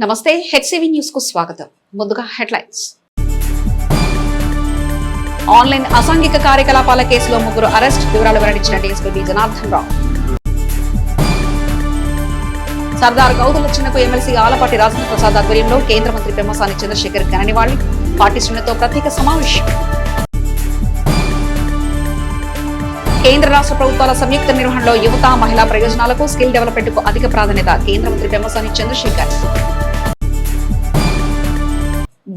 నమస్తే HCV news కు స్వాగతం. ముందుగా హెడ్లైన్స్. ఆన్లైన్ అసాంఘిక కార్యకలాపాల కేసులో ముగ్గురు అరెస్ట్, వివరాలు వెల్లడించిన డీఎస్పీ జనార్దన్ రావు. సర్దార్ గౌదులచ్చన్నకు ఎమ్మెల్సీ ఆలపాటి రాజేంద్ర ప్రసాద్ ఆధ్వర్యంలో కేంద్ర మంత్రి పెమ్మసాని చంద్రశేఖర్ ఘన నివాళి, పార్టీ శ్రేణులతో ప్రత్యేక సమావేశం. కేంద్ర రాష్ట్ర ప్రభుత్వాల సంయుక్త నిర్వహణలో యువత మహిళా ప్రయోజనాలకు స్కిల్ డెవలప్మెంట్ కు అధిక ప్రాధాన్యత, కేంద్ర మంత్రి పెమ్మసాని చంద్రశేఖర్.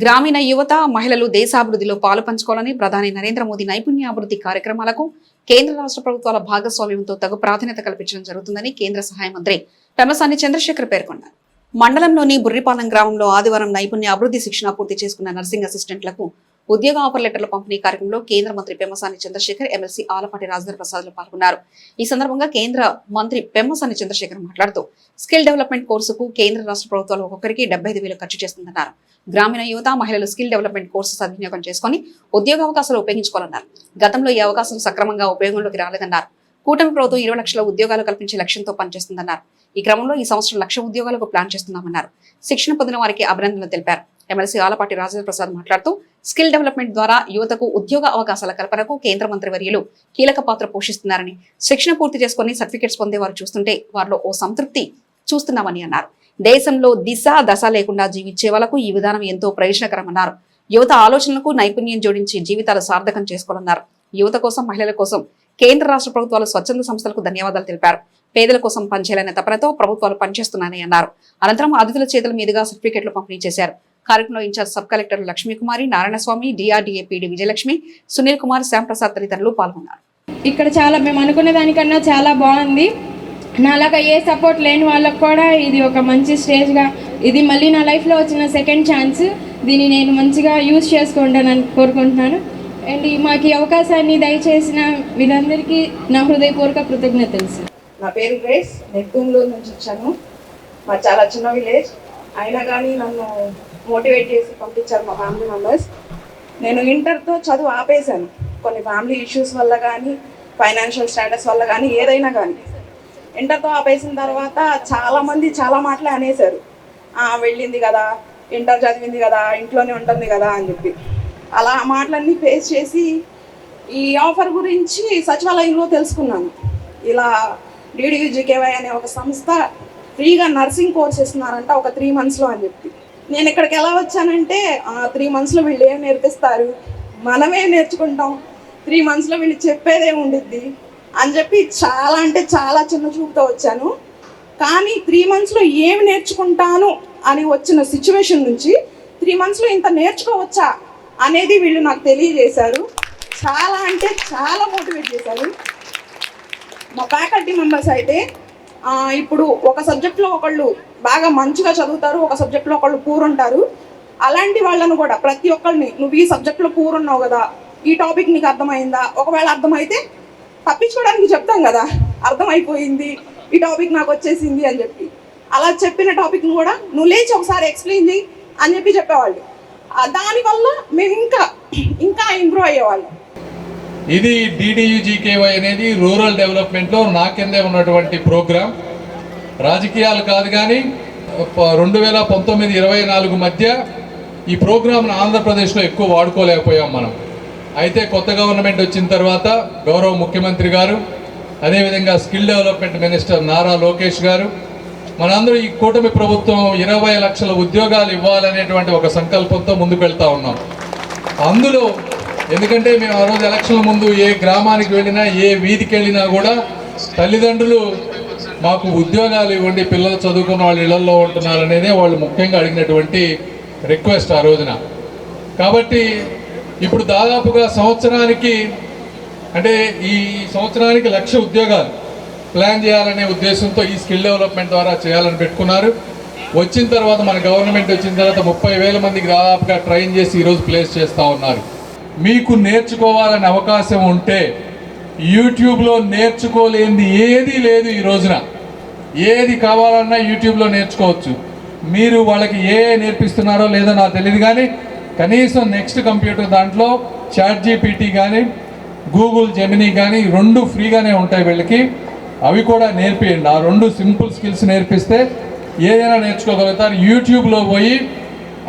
గ్రామీణ యువత మహిళలు దేశాభివృద్ధిలో పాలు పంచుకోవాలని ప్రధాని నరేంద్ర మోదీ నైపుణ్యాభివృద్ధి కార్యక్రమాలకు కేంద్ర రాష్ట్ర ప్రభుత్వాల భాగస్వామ్యంతో తగు ప్రాధాన్యత కల్పించడం జరుగుతుందని కేంద్ర సహాయ మంత్రి పెమ్మసాని చంద్రశేఖర్ పేర్కొన్నారు. మండలంలోని బుర్రిపాలెం గ్రామంలో ఆదివారం నైపుణ్య అభివృద్ధి శిక్షణ పూర్తి చేసుకున్న నర్సింగ్ అసిస్టెంట్లకు ఉద్యోగ ఆఫర్ లెటర్ల పంపిణీ కార్యక్రమంలో కేంద్ర మంత్రి పెమ్మసాని చంద్రశేఖర్, ఎమ్మెల్సీ ఆలపాటి రాజేంద్ర ప్రసాద్ పాల్గొన్నారు. ఈ సందర్భంగా కేంద్ర మంత్రి పెమ్మసాని చంద్రశేఖర్ మాట్లాడుతూ స్కిల్ డెవలప్మెంట్ కోర్సుకు కేంద్ర రాష్ట్ర ప్రభుత్వాలు ఒక్కొక్కరికి 75,000 ఖర్చు చేస్తుందన్నారు. గ్రామీణ యువత మహిళలు స్కిల్ డెవలప్మెంట్ కోర్సు సద్వినియోగం చేసుకుని ఉద్యోగ అవకాశాలు ఉపయోగించుకోవాలన్నారు. గతంలో ఈ అవకాశం సక్రమంగా ఉపయోగంలోకి రాలేదన్నారు. కూటమి ప్రభుత్వం 20 లక్షల ఉద్యోగాలు కల్పించే లక్ష్యంతో పనిచేస్తుందన్నారు. ఈ క్రమంలో ఈ సంవత్సరం 1,00,000 ఉద్యోగాలకు ప్లాన్ చేస్తున్నామన్నారు. శిక్షణ పొందిన వారికి అభినందనలు తెలిపారు. ఎమ్మెల్సీ ఆలపాటి రాజేంద్ర ప్రసాద్ మాట్లాడుతూ స్కిల్ డెవలప్మెంట్ ద్వారా యువతకు ఉద్యోగ అవకాశాల కల్పనకు కేంద్ర మంత్రి వర్యులు కీలక పాత్ర పోషిస్తున్నారని, శిక్షణ పూర్తి చేసుకుని సర్టిఫికెట్స్ పొందేవారు చూస్తుంటే వారిలో ఓ సంతృప్తి చూస్తున్నామని అన్నారు. దేశంలో దిశ దశ లేకుండా జీవించే వాళ్లకు ఈ విధానం ఎంతో ప్రయోజనకరమన్నారు. యువత ఆలోచనలకు నైపుణ్యం జోడించి జీవితాలు సార్థకం చేసుకోవాలన్నారు. యువత కోసం, మహిళల కోసం కేంద్ర రాష్ట్ర ప్రభుత్వాలు స్వచ్ఛంద సంస్థలకు ధన్యవాదాలు తెలిపారు. పేదల కోసం పనిచేయాలనే తపనతో ప్రభుత్వాలు పనిచేస్తున్నాయని అన్నారు. అనంతరం అతిథుల చేతుల మీదుగా సర్టిఫికెట్లు పంపిణీ చేశారు. కార్యక్రమంలో in charge sub collector Lakshmikumari, Narayanaswamy, DRDA PD Vijayalakshmi, Sunil Kumar, Shyamprasad తదితరులు పాల్గొన్నారు. ఇక్కడ చాలా మేము అనుకున్న దానికన్నా చాలా బాగుంది. నాలాగా ఏ సపోర్ట్ లేని వాళ్ళకు కూడా ఇది ఒక మంచి స్టేజ్గా, ఇది మళ్ళీ నా లైఫ్లో వచ్చిన సెకండ్ ఛాన్స్. దీన్ని నేను మంచిగా యూజ్ చేసుకుంటానని కోరుకుంటున్నాను. అండ్ మాకు ఈ అవకాశాన్ని దయచేసిన వీళ్ళందరికీ నా హృదయపూర్వక కృతజ్ఞతలు. నా పేరు గ్రేస్, నెట్టూరులో నుంచి వచ్చాను. మా చాలా చిన్న విలేజ్ అయినా కానీ నన్ను మోటివేట్ చేసి పంపించారు మా ఫ్యామిలీ మెంబర్స్. నేను ఇంటర్తో చదువు ఆపేశాను. కొన్ని ఫ్యామిలీ ఇష్యూస్ వల్ల కానీ, ఫైనాన్షియల్ స్టేటస్ వల్ల కానీ, ఏదైనా కానీ ఇంటర్తో ఆపేసిన తర్వాత చాలామంది చాలా మాటలే అనేశారు. వెళ్ళింది కదా, ఇంటర్ చదివింది కదా, ఇంట్లోనే ఉంటుంది కదా అని చెప్పి. అలా మాటలన్నీ ఫేస్ చేసి ఈ ఆఫర్ గురించి సచివాలయంలో తెలుసుకున్నాను. ఇలా DDUGKY అనే ఒక సంస్థ ఫ్రీగా నర్సింగ్ కోర్స్ ఇస్తున్నారంట ఒక 3 monthsలో అని చెప్పి. నేను ఇక్కడికి ఎలా వచ్చానంటే 3 monthsలో వీళ్ళు ఏం నేర్పిస్తారు, మనమే నేర్చుకుంటాం, 3 monthsలో వీళ్ళు చెప్పేదే ఉండిద్ది అని చెప్పి చాలా అంటే చాలా చిన్న చూపుతో వచ్చాను. కానీ 3 monthsలో ఏమి నేర్చుకుంటాను అని వచ్చిన సిచ్యువేషన్ నుంచి 3 monthsలో ఇంత నేర్చుకోవచ్చా అనేది వీళ్ళు నాకు తెలియజేశారు. చాలా అంటే చాలా మోటివేట్ చేశారు. మా ఫ్యాకల్టీ మెంబర్స్ అయితే ఇప్పుడు ఒక సబ్జెక్ట్లో ఒకళ్ళు బాగా మంచిగా చదువుతారు, ఒక సబ్జెక్ట్లో ఒకళ్ళు పూర్ ఉంటారు. అలాంటి వాళ్ళను కూడా ప్రతి ఒక్కరిని, నువ్వు ఈ సబ్జెక్ట్లో పూర్ ఉన్నావు కదా, ఈ టాపిక్ నీకు అర్థమైందా, ఒకవేళ అర్థమైతే తప్పించుకోవడానికి చెప్తాం కదా, అర్థమైపోయింది, ఈ టాపిక్ నాకు వచ్చేసింది అని చెప్పి. అలా చెప్పిన టాపిక్ని కూడా నువ్వు లేచి ఒకసారి ఎక్స్ప్లెయిన్ చేయి అని చెప్పి చెప్పేవాళ్ళు. దానివల్ల మేము ఇంకా ఇంప్రూవ్ అయ్యేవాళ్ళం. ఇది DDUGKY అనేది రూరల్ డెవలప్మెంట్లో నా కిందే ఉన్నటువంటి ప్రోగ్రాం. రాజకీయాలు కాదు కానీ 2019-24 మధ్య ఈ ప్రోగ్రాంను ఆంధ్రప్రదేశ్లో ఎక్కువ వాడుకోలేకపోయాం మనం. అయితే కొత్త గవర్నమెంట్ వచ్చిన తర్వాత గౌరవ ముఖ్యమంత్రి గారు, అదేవిధంగా skill development minister Nara Lokesh గారు, మనందరూ ఈ కూటమి ప్రభుత్వం 20 లక్షల ఉద్యోగాలు ఇవ్వాలనేటువంటి ఒక సంకల్పంతో ముందుకు వెళ్తూ ఉన్నాం. అందులో ఎందుకంటే మేము ఆ రోజు ఎలక్షన్ల ముందు ఏ గ్రామానికి వెళ్ళినా, ఏ వీధికి వెళ్ళినా కూడా తల్లిదండ్రులు మాకు ఉద్యోగాలు ఇవ్వండి, పిల్లలు చదువుకున్న వాళ్ళు ఇళ్లలో ఉంటున్నారు అనేదే వాళ్ళు ముఖ్యంగా అడిగినటువంటి రిక్వెస్ట్ ఆ రోజున. కాబట్టి ఇప్పుడు దాదాపుగా సంవత్సరానికి, అంటే ఈ సంవత్సరానికి 1,00,000 ఉద్యోగాలు ప్లాన్ చేయాలనే ఉద్దేశంతో ఈ స్కిల్ డెవలప్మెంట్ ద్వారా చేయాలని పెట్టుకున్నారు. వచ్చిన తర్వాత మన గవర్నమెంట్ వచ్చిన తర్వాత 30,000 మందికి దాదాపుగా ట్రైన్ చేసి ఈరోజు ప్లేస్ చేస్తూ ఉన్నారు. మీకు నేర్చుకోవాలని అవకాశం ఉంటే యూట్యూబ్లో నేర్చుకోలేనిది ఏదీ లేదు. ఈ రోజున ఏది కావాలన్నా యూట్యూబ్లో నేర్చుకోవచ్చు. మీరు వాళ్ళకి నేర్పిస్తున్నారో లేదో నాకు తెలియదు కానీ కనీసం నెక్స్ట్ కంప్యూటర్ దాంట్లో ChatGPT కానీ, గూగుల్ జెమినీ కానీ 2 ఫ్రీగానే ఉంటాయి వీళ్ళకి. అవి కూడా నేర్పియండి. ఆ 2 సింపుల్ స్కిల్స్ నేర్పిస్తే ఏదైనా నేర్చుకోగలుగుతారు. యూట్యూబ్లో పోయి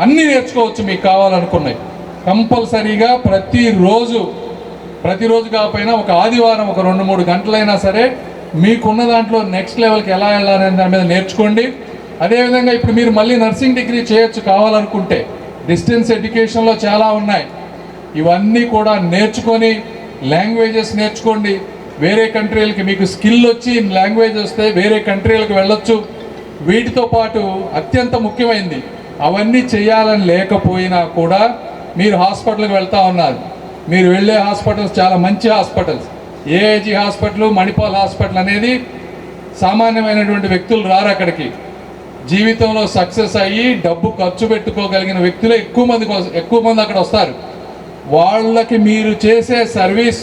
అన్నీ నేర్చుకోవచ్చు మీకు కావాలనుకున్నాయి. కంపల్సరీగా ప్రతిరోజు కాకపోయినా ఒక ఆదివారం ఒక 2-3 గంటలైనా సరే మీకున్న దాంట్లో నెక్స్ట్ లెవెల్కి ఎలా వెళ్ళాలనే దాని మీద నేర్చుకోండి. అదేవిధంగా ఇప్పుడు మీరు మళ్ళీ నర్సింగ్ డిగ్రీ చేయొచ్చు కావాలనుకుంటే, డిస్టెన్స్ ఎడ్యుకేషన్లో చాలా ఉన్నాయి. ఇవన్నీ కూడా నేర్చుకొని లాంగ్వేజెస్ నేర్చుకోండి. వేరే కంట్రీలకి మీకు స్కిల్ వచ్చి లాంగ్వేజ్ వస్తే వేరే కంట్రీలకు వెళ్ళొచ్చు. వీటితో పాటు అత్యంత ముఖ్యమైనది, అవన్నీ చేయాలని లేకపోయినా కూడా మీరు హాస్పిటల్కి వెళ్తూ ఉన్నారు. మీరు వెళ్ళే హాస్పిటల్స్ చాలా మంచి hospitals. AIG hospital, Manipal hospital అనేది సామాన్యమైనటువంటి వ్యక్తులు రారు అక్కడికి. జీవితంలో సక్సెస్ అయ్యి డబ్బు ఖర్చు పెట్టుకోగలిగిన వ్యక్తులే ఎక్కువ మంది అక్కడ వస్తారు. వాళ్ళకి మీరు చేసే సర్వీస్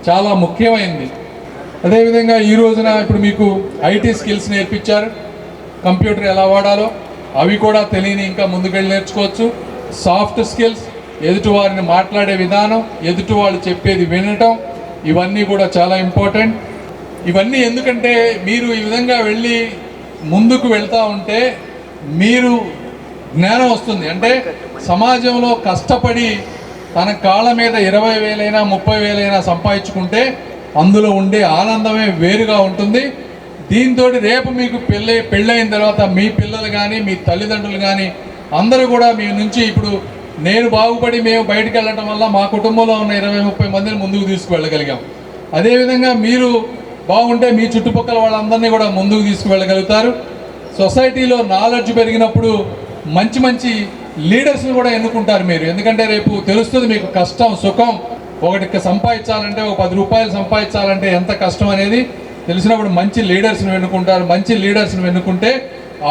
చాలా ముఖ్యమైనది. అదేవిధంగా ఈ రోజున ఇప్పుడు మీకు ఐటీ స్కిల్స్ నేర్పించారు, కంప్యూటర్ ఎలా వాడాలో అవి కూడా తెలియని ఇంకా ముందుకెళ్ళి నేర్చుకోవచ్చు. సాఫ్ట్ స్కిల్స్, ఎదుటి వారిని మాట్లాడే విధానం, ఎదుటి వాళ్ళు చెప్పేది వినటం, ఇవన్నీ కూడా చాలా ఇంపార్టెంట్. ఇవన్నీ ఎందుకంటే మీరు ఈ విధంగా వెళ్ళి ముందుకు వెళ్తూ ఉంటే మీరు జ్ఞానం వస్తుంది. అంటే సమాజంలో కష్టపడి తన కాళ్ళ మీద 20,000 30,000 సంపాదించుకుంటే అందులో ఉండే ఆనందమే వేరుగా ఉంటుంది. దీంతో రేపు మీకు పెళ్ళైన తర్వాత మీ పిల్లలు కానీ మీ తల్లిదండ్రులు కానీ అందరూ కూడా మీ నుంచి ఇప్పుడు నేను బాగుపడి మేము బయటికి వెళ్ళటం వల్ల మా కుటుంబంలో ఉన్న 20-30 మందిని ముందుకు తీసుకువెళ్ళగలిగాం. అదేవిధంగా మీరు బాగుంటే మీ చుట్టుపక్కల వాళ్ళందరినీ కూడా ముందుకు తీసుకువెళ్ళగలుగుతారు. సొసైటీలో నాలెడ్జ్ పెరిగినప్పుడు మంచి లీడర్స్ని కూడా ఎన్నుకుంటారు మీరు. ఎందుకంటే రేపు తెలుస్తుంది మీకు కష్టం సుఖం. ఒకటికి సంపాదించాలంటే ఒక 10 రూపాయలు సంపాదించాలంటే ఎంత కష్టం అనేది తెలిసినప్పుడు మంచి లీడర్స్ని ఎన్నుకుంటారు. మంచి లీడర్స్ని ఎన్నుకుంటే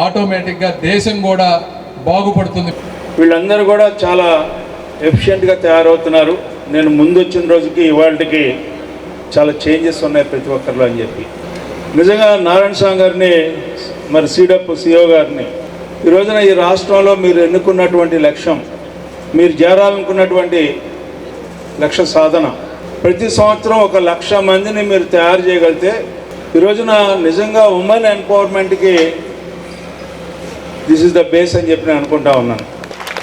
ఆటోమేటిక్గా దేశం కూడా బాగుపడుతుంది. వీళ్ళందరూ కూడా చాలా ఎఫిషియెంట్గా తయారవుతున్నారు. నేను ముందు వచ్చిన రోజుకి ఇవాళకి చాలా చేంజెస్ ఉన్నాయి ప్రతి ఒక్కరిలో అని చెప్పి నిజంగా నారాయణ స్వామి గారిని, మరి సీడప్ సిఓ గారిని ఈ రోజున ఈ రాష్ట్రంలో మీరు ఎన్నుకున్నటువంటి లక్ష్యం, మీరు చేరాలనుకున్నటువంటి లక్ష్య సాధన, ప్రతి సంవత్సరం 1,00,000 మందిని మీరు తయారు చేయగలిగితే ఈ రోజున నిజంగా ఉమెన్ ఎంపవర్మెంట్కి దిస్ ఇస్ ద బేస్ అని చెప్పి నేను అనుకుంటా ఉన్నాను.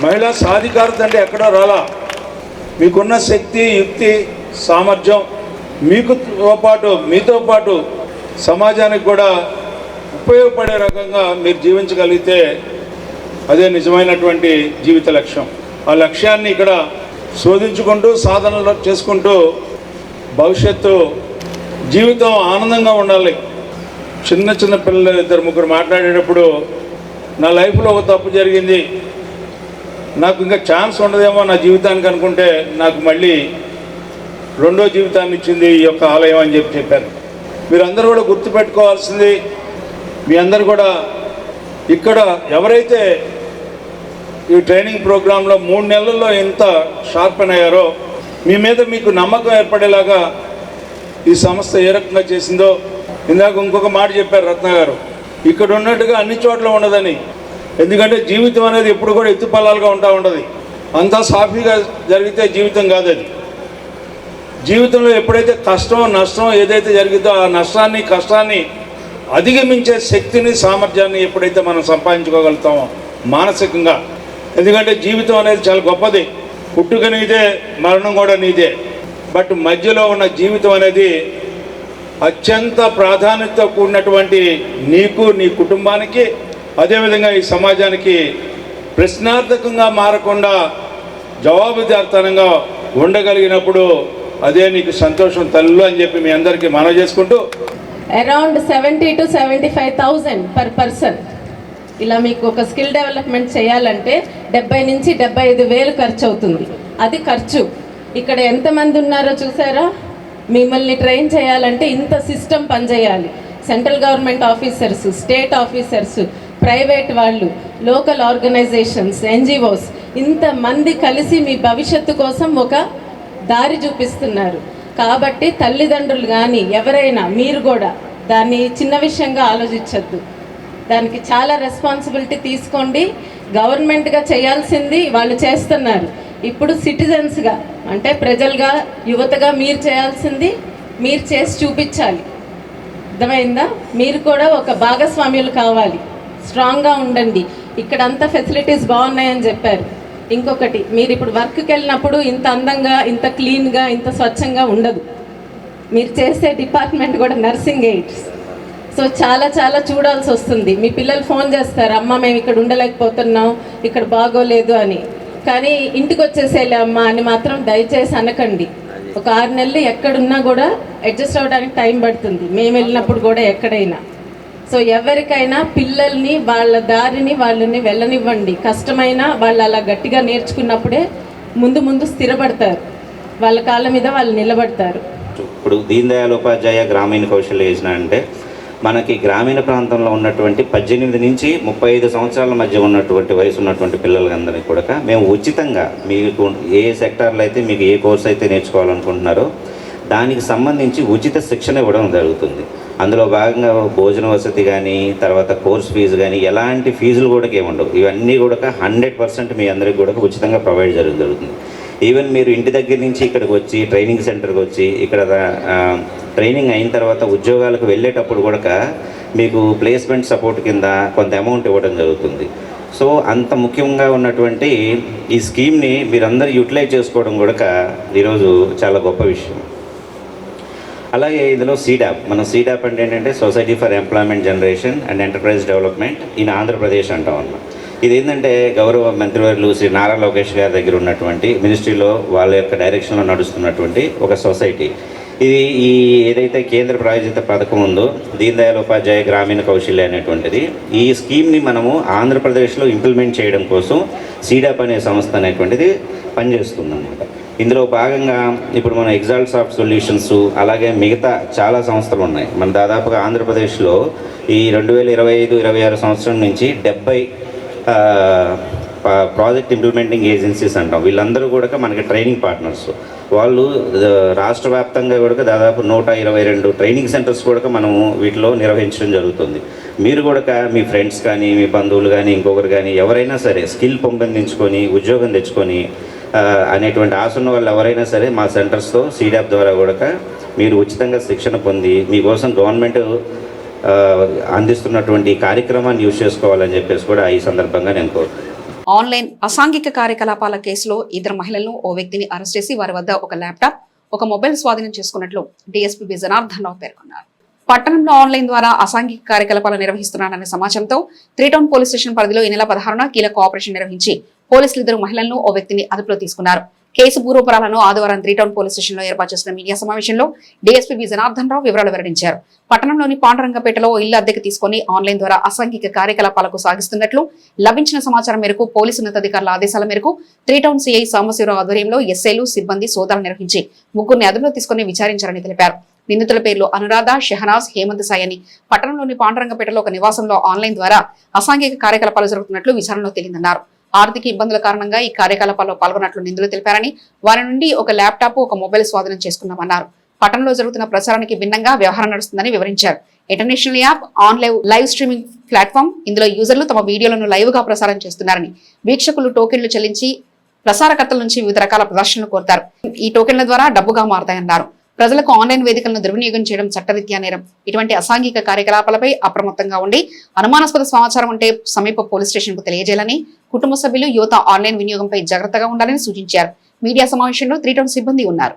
మహిళా సాధికారత అంటే ఎక్కడో రాలా, మీకున్న శక్తి, యుక్తి, సామర్థ్యం మీతో పాటు సమాజానికి కూడా ఉపయోగపడే రకంగా మీరు జీవించగలిగితే అదే నిజమైనటువంటి జీవిత లక్ష్యం. ఆ లక్ష్యాన్ని ఇక్కడ శోధించుకుంటూ సాధనలు చేసుకుంటూ భవిష్యత్తు జీవితం ఆనందంగా ఉండాలి. చిన్న పిల్లలు 2-3 మాట్లాడేటప్పుడు నా లైఫ్లో ఒక తప్పు జరిగింది, నాకు ఇంకా ఛాన్స్ ఉండదేమో నా జీవితానికి అనుకుంటే నాకు మళ్ళీ 2వ జీవితాన్ని ఇచ్చింది ఈ యొక్క ఆలయం అని చెప్పారు. మీరందరూ కూడా గుర్తుపెట్టుకోవాల్సింది, మీ అందరు కూడా ఇక్కడ ఎవరైతే ఈ ట్రైనింగ్ ప్రోగ్రాంలో 3 నెలల్లో ఎంత షార్పెన్ అయ్యారో మీ మీద మీకు నమ్మకం ఏర్పడేలాగా ఈ సంస్థ ఏ రకంగా చేసిందో. ఇందాక ఇంకొక మాట చెప్పారు రత్న గారు, ఇక్కడ ఉన్నట్టుగా అన్ని చోట్ల ఉండదని. ఎందుకంటే జీవితం అనేది ఎప్పుడు కూడా ఎత్తుపల్లాలుగా ఉండదు. అంతా సాఫీగా జరిగితే జీవితం కాదు అది. జీవితంలో ఎప్పుడైతే కష్టం నష్టం ఏదైతే జరిగిందో ఆ నష్టాన్ని కష్టాన్ని అధిగమించే శక్తిని సామర్థ్యాన్ని ఎప్పుడైతే మనం సంపాదించుకోగలుగుతామో మానసికంగా, ఎందుకంటే జీవితం అనేది చాలా గొప్పది. పుట్టుక నీదే, మరణం కూడా నీదే. బట్ మధ్యలో ఉన్న జీవితం అనేది అత్యంత ప్రాధాన్యత కూడినటువంటి నీకు, నీ కుటుంబానికి, అదేవిధంగా ఈ సమాజానికి ప్రశ్నార్థకంగా మారకుండా జవాబుదారితనంగా ఉండగలిగినప్పుడు అదే నీకు సంతోషం తల్లు అని చెప్పి మీ అందరికీ మనవి చేసుకుంటూ, అరౌండ్ 70,000 to 75,000 పర్ పర్సన్. ఇలా మీకు ఒక స్కిల్ డెవలప్మెంట్ చేయాలంటే 70,000 నుంచి 75,000 ఖర్చు అవుతుంది. అది ఖర్చు. ఇక్కడ ఎంతమంది ఉన్నారో చూసారా? మిమ్మల్ని ట్రైన్ చేయాలంటే ఇంత సిస్టమ్ పనిచేయాలి. Central government officers, state officers, private వాళ్ళు, లోకల్ ఆర్గనైజేషన్స్, ఎన్జిఓస్, ఇంతమంది కలిసి మీ భవిష్యత్తు కోసం ఒక దారి చూపిస్తున్నారు. కాబట్టి తల్లిదండ్రులు కానీ ఎవరైనా మీరు కూడా దాన్ని చిన్న విషయంగా ఆలోచించద్దు. దానికి చాలా రెస్పాన్సిబిలిటీ తీసుకోండి. గవర్నమెంట్గా చేయాల్సింది వాళ్ళు చేస్తున్నారు. ఇప్పుడు సిటిజన్స్గా అంటే ప్రజలుగా, యువతగా మీరు చేయాల్సింది మీరు చేసి చూపించాలి. అర్థమైందా? మీరు కూడా ఒక భాగస్వామ్యులు కావాలి స్ట్రాంగ్గా ఉండండి. ఇక్కడ అంతా ఫెసిలిటీస్ బాగున్నాయని చెప్పారు. ఇంకొకటి, మీరు ఇప్పుడు వర్క్కి వెళ్ళినప్పుడు ఇంత అందంగా, ఇంత క్లీన్గా, ఇంత స్వచ్ఛంగా ఉండదు. మీరు చేసే డిపార్ట్మెంట్ కూడా నర్సింగ్ ఎయిడ్స్. సో చాలా చాలా చూడాల్సి వస్తుంది. మీ పిల్లలు ఫోన్ చేస్తారు, అమ్మ మేము ఇక్కడ ఉండలేకపోతున్నాం, ఇక్కడ బాగోలేదు అని. కానీ ఇంటికి వచ్చేసేలే అమ్మ అని మాత్రం దయచేసి అనకండి. ఒక 6 నెలలు ఎక్కడున్నా కూడా అడ్జస్ట్ అవ్వడానికి టైం పడుతుంది, మేము వెళ్ళినప్పుడు కూడా ఎక్కడైనా. సో ఎవరికైనా పిల్లల్ని వాళ్ళ దారిని వాళ్ళని వెళ్ళనివ్వండి. కష్టమైనా వాళ్ళు అలా గట్టిగా నేర్చుకున్నప్పుడే ముందు స్థిరపడతారు, వాళ్ళ కాళ్ళ మీద వాళ్ళు నిలబడతారు. ఇప్పుడు దీన్ దయాళ్ ఉపాధ్యాయ గ్రామీణ కౌశల్య యోజన అంటే మనకి గ్రామీణ ప్రాంతంలో ఉన్నటువంటి 18 నుంచి 35 సంవత్సరాల మధ్య ఉన్నటువంటి వయసు ఉన్నటువంటి పిల్లలందరికీ కూడా మేము ఉచితంగా, మీకు ఏ సెక్టార్లో అయితే మీకు ఏ కోర్స్ అయితే నేర్చుకోవాలనుకుంటున్నారో దానికి సంబంధించి ఉచిత శిక్షణ ఇవ్వడం జరుగుతుంది. అందులో భాగంగా భోజన వసతి కానీ, తర్వాత కోర్స్ ఫీజు కానీ, ఎలాంటి ఫీజులు కూడా ఏముండవు. ఇవన్నీ కూడా 100% మీ అందరికీ కూడా ఉచితంగా ప్రొవైడ్ జరుగుతుంది. ఈవెన్ మీరు ఇంటి దగ్గర నుంచి ఇక్కడికి వచ్చి ట్రైనింగ్ సెంటర్కి వచ్చి ఇక్కడ ట్రైనింగ్ అయిన తర్వాత ఉద్యోగాలకు వెళ్ళేటప్పుడు కూడా మీకు ప్లేస్మెంట్ సపోర్ట్ కింద కొంత అమౌంట్ ఇవ్వడం జరుగుతుంది. సో అంత ముఖ్యంగా ఉన్నటువంటి ఈ స్కీమ్ని మీరందరూ యూటిలైజ్ చేసుకోవడం కూడా ఈరోజు చాలా గొప్ప విషయం. అలాగే ఇందులో సీడాప్, మనం సీడాప్ అంటే ఏంటంటే society for employment generation and enterprise development in Andhra Pradesh అంటాం అన్నమాట. ఇది ఏంటంటే గౌరవ మంత్రివర్యులు శ్రీ నారా లోకేష్ గారి దగ్గర ఉన్నటువంటి మినిస్ట్రీలో వాళ్ళ యొక్క డైరెక్షన్లో నడుస్తున్నటువంటి ఒక సొసైటీ. ఇది ఈ ఏదైతే కేంద్ర ప్రాయోజిత పథకం ఉందో దీన్ దయాళ్ ఉపాధ్యాయ గ్రామీణ కౌశల్య అనేటువంటిది, ఈ స్కీమ్ని మనము ఆంధ్రప్రదేశ్లో ఇంప్లిమెంట్ చేయడం కోసం సీడాప్ అనే సంస్థ అనేటువంటిది పనిచేస్తుందన్నమాట. ఇందులో భాగంగా ఇప్పుడు మన ఎగ్జాల్ట్ సాఫ్ట్ సొల్యూషన్స్, అలాగే మిగతా చాలా సంస్థలు ఉన్నాయి. మన దాదాపుగా ఆంధ్రప్రదేశ్లో ఈ 2025-26 సంవత్సరం నుంచి 70 ప్రాజెక్ట్ ఇంప్లిమెంటింగ్ ఏజెన్సీస్ అంటాం. వీళ్ళందరూ కూడా మనకి ట్రైనింగ్ పార్ట్నర్స్. వాళ్ళు రాష్ట్ర వ్యాప్తంగా కూడా దాదాపు 122 ట్రైనింగ్ సెంటర్స్ కూడా మనము వీటిలో నిర్వహించడం జరుగుతుంది. మీరు కూడా మీ ఫ్రెండ్స్ కానీ, మీ బంధువులు కానీ, ఇంకొకరు కానీ ఎవరైనా సరే స్కిల్ పెంపొందించుకొని ఉద్యోగం తెచ్చుకొని అనేటువంటి ఆశ ఉన్న వాళ్ళు ఎవరైనా సరే మా సెంటర్స్తో సీడాప్ ద్వారా కూడా మీరు ఉచితంగా శిక్షణ పొంది మీకోసం గవర్నమెంట్ అందిస్తున్నటువంటి కార్యక్రమాన్ని యూజ్ చేసుకోవాలని చెప్పేసి కూడా ఈ సందర్భంగా నేను కోరుతున్నాను. ఆన్లైన్ అసాంఘిక కార్యకలాపాల కేసులో 2 మహిళలను ఓ వ్యక్తిని అరెస్ట్ చేసి వారి వద్ద ఒక ల్యాప్టాప్, ఒక మొబైల్ స్వాధీనం చేసుకున్నట్లు డీఎస్పీ బి జనార్దన్ రావు పేర్కొన్నారు. పట్టణంలో ఆన్లైన్ ద్వారా అసాంఘిక కార్యకలాపాలు నిర్వహిస్తున్నారనే సమాచారంతో 3 టౌన్ పోలీస్ స్టేషన్ పరిధిలో ఈ నెల 16న కీలక ఆపరేషన్ నిర్వహించి పోలీసులు 2 మహిళలను ఓ వ్యక్తిని అదుపులో తీసుకున్నారు. కేసు పూర్వపరాలను ఆదివారం 3 టౌన్ పోలీస్ స్టేషన్ లో ఏర్పాటు చేసిన మీడియా సమావేశంలో డీఎస్పీ బి జనార్దన్ రావు వివరాలు వెల్లడించారు. పట్టణంలోని పాండురంగపేటలో ఇల్లు అద్దెకు తీసుకుని ఆన్లైన్ ద్వారా అసాంఘిక కార్యకలాపాలకు సాగిస్తున్నట్లు లభించిన సమాచారం మేరకు పోలీసు ఉన్నతాధికారుల ఆదేశాల మేరకు 3 టౌన్ సిఐ సాంబశివరావు ఆధ్వర్యంలో ఎస్ఐలు, సిబ్బంది సోదాలు నిర్వహించి 3 అదుపులో తీసుకుని విచారించారని తెలిపారు. నిందితుల పేర్లు అనురాధ, షెహనాజ్, హేమంత్ సాయి అని పట్టణంలోని పాండురంగపేటలో ఒక నివాసంలో ఆన్లైన్ ద్వారా అసాంఘిక కార్యకలాపాలు జరుగుతున్నట్లు విచారణలో తేలిందన్నారు. ఆర్థిక ఇబ్బందుల కారణంగా ఈ కార్యకలాపాల్లో పాల్గొన్నట్లు నిందితులు తెలిపారని, వారి నుండి ఒక ల్యాప్టాప్, ఒక మొబైల్ స్వాధీనం చేసుకున్నామన్నారు. పట్టణంలో జరుగుతున్న ప్రచారానికి భిన్నంగా వ్యవహారం నడుస్తుందని వివరించారు. International app, live streaming platform, ఇందులో యూజర్లు తమ వీడియోలను లైవ్ గా ప్రసారం చేస్తున్నారని, వీక్షకులు టోకెన్లు చెల్లించి ప్రసారకర్తల నుంచి వివిధ రకాల ప్రదర్శనలు కోరుతారు. ఈ టోకెన్ల ద్వారా డబ్బుగా మారతాయన్నారు. ప్రజలకు ఆన్లైన్ వేదికలను దుర్వినియోగం చేయడం చట్టరీత్యా నేరం. ఇటువంటి అసాంఘిక కార్యకలాపాలపై అప్రమత్తంగా ఉండి అనుమానాస్పద సమాచారం ఉంటే సమీప పోలీస్ స్టేషన్ కు తెలియజేయాలని, కుటుంబ సభ్యులు, యువత ఆన్లైన్ వినియోగంపై జాగ్రత్తగా ఉండాలని సూచించారు. మీడియా సమావేశంలో 3 టౌన్ సిబ్బంది ఉన్నారు.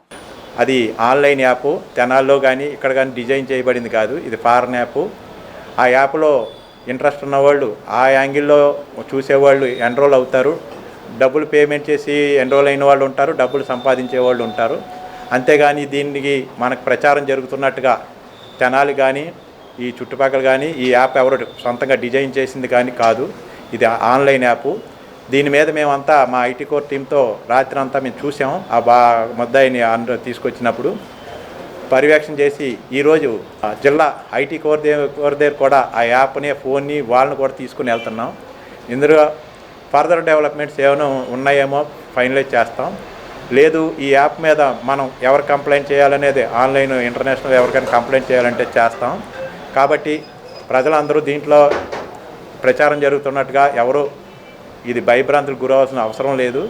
అది ఆన్లైన్ యాప్, తెనాల్లో కానీ ఇక్కడ కానీ డిజైన్ చేయబడింది కాదు. ఇది ఫారెన్ యాప్. ఆ యాప్లో ఇంట్రెస్ట్ ఉన్నవాళ్ళు, ఆ యాంగిల్లో చూసేవాళ్ళు ఎన్రోల్ అవుతారు. డబ్బులు పేమెంట్ చేసి ఎన్రోల్ అయిన వాళ్ళు ఉంటారు, డబ్బులు సంపాదించే వాళ్ళు ఉంటారు. అంతేగాని దీనికి మనకు ప్రచారం జరుగుతున్నట్టుగా తెనాలి కానీ ఈ చుట్టుపక్కల కానీ ఈ యాప్ ఎవరు సొంతంగా డిజైన్ చేసింది కానీ కాదు. ఇది ఆన్లైన్ యాప్. దీని మీద మేమంతా మా ఐటీ కోర్ టీంతో రాత్రి అంతా మేము చూసాం. ఆ ముద్దాయిని తీసుకొచ్చినప్పుడు పర్యవేక్షణ చేసి ఈరోజు జిల్లా ఐటీ కోర్ దగ్గర కూడా ఆ యాప్ని, ఫోన్ని, వాళ్ళని కూడా తీసుకుని వెళ్తున్నాం. ఇందులో ఫర్దర్ డెవలప్మెంట్స్ ఏమైనా ఉన్నాయేమో ఫైనలైజ్ చేస్తాం. లేదు ఈ యాప్ మీద మనం ఎవరు కంప్లైంట్ చేయాలనేది ఆన్లైన్ ఇంటర్నేషనల్ ఎవరికైనా కంప్లైంట్ చేయాలంటే చేస్తాం. కాబట్టి ప్రజలందరూ దీంట్లో ప్రచారం జరుగుతున్నట్టుగా ఎవరు ఇది భయభ్రాంతులకు గురవలసిన అవసరం లేదు.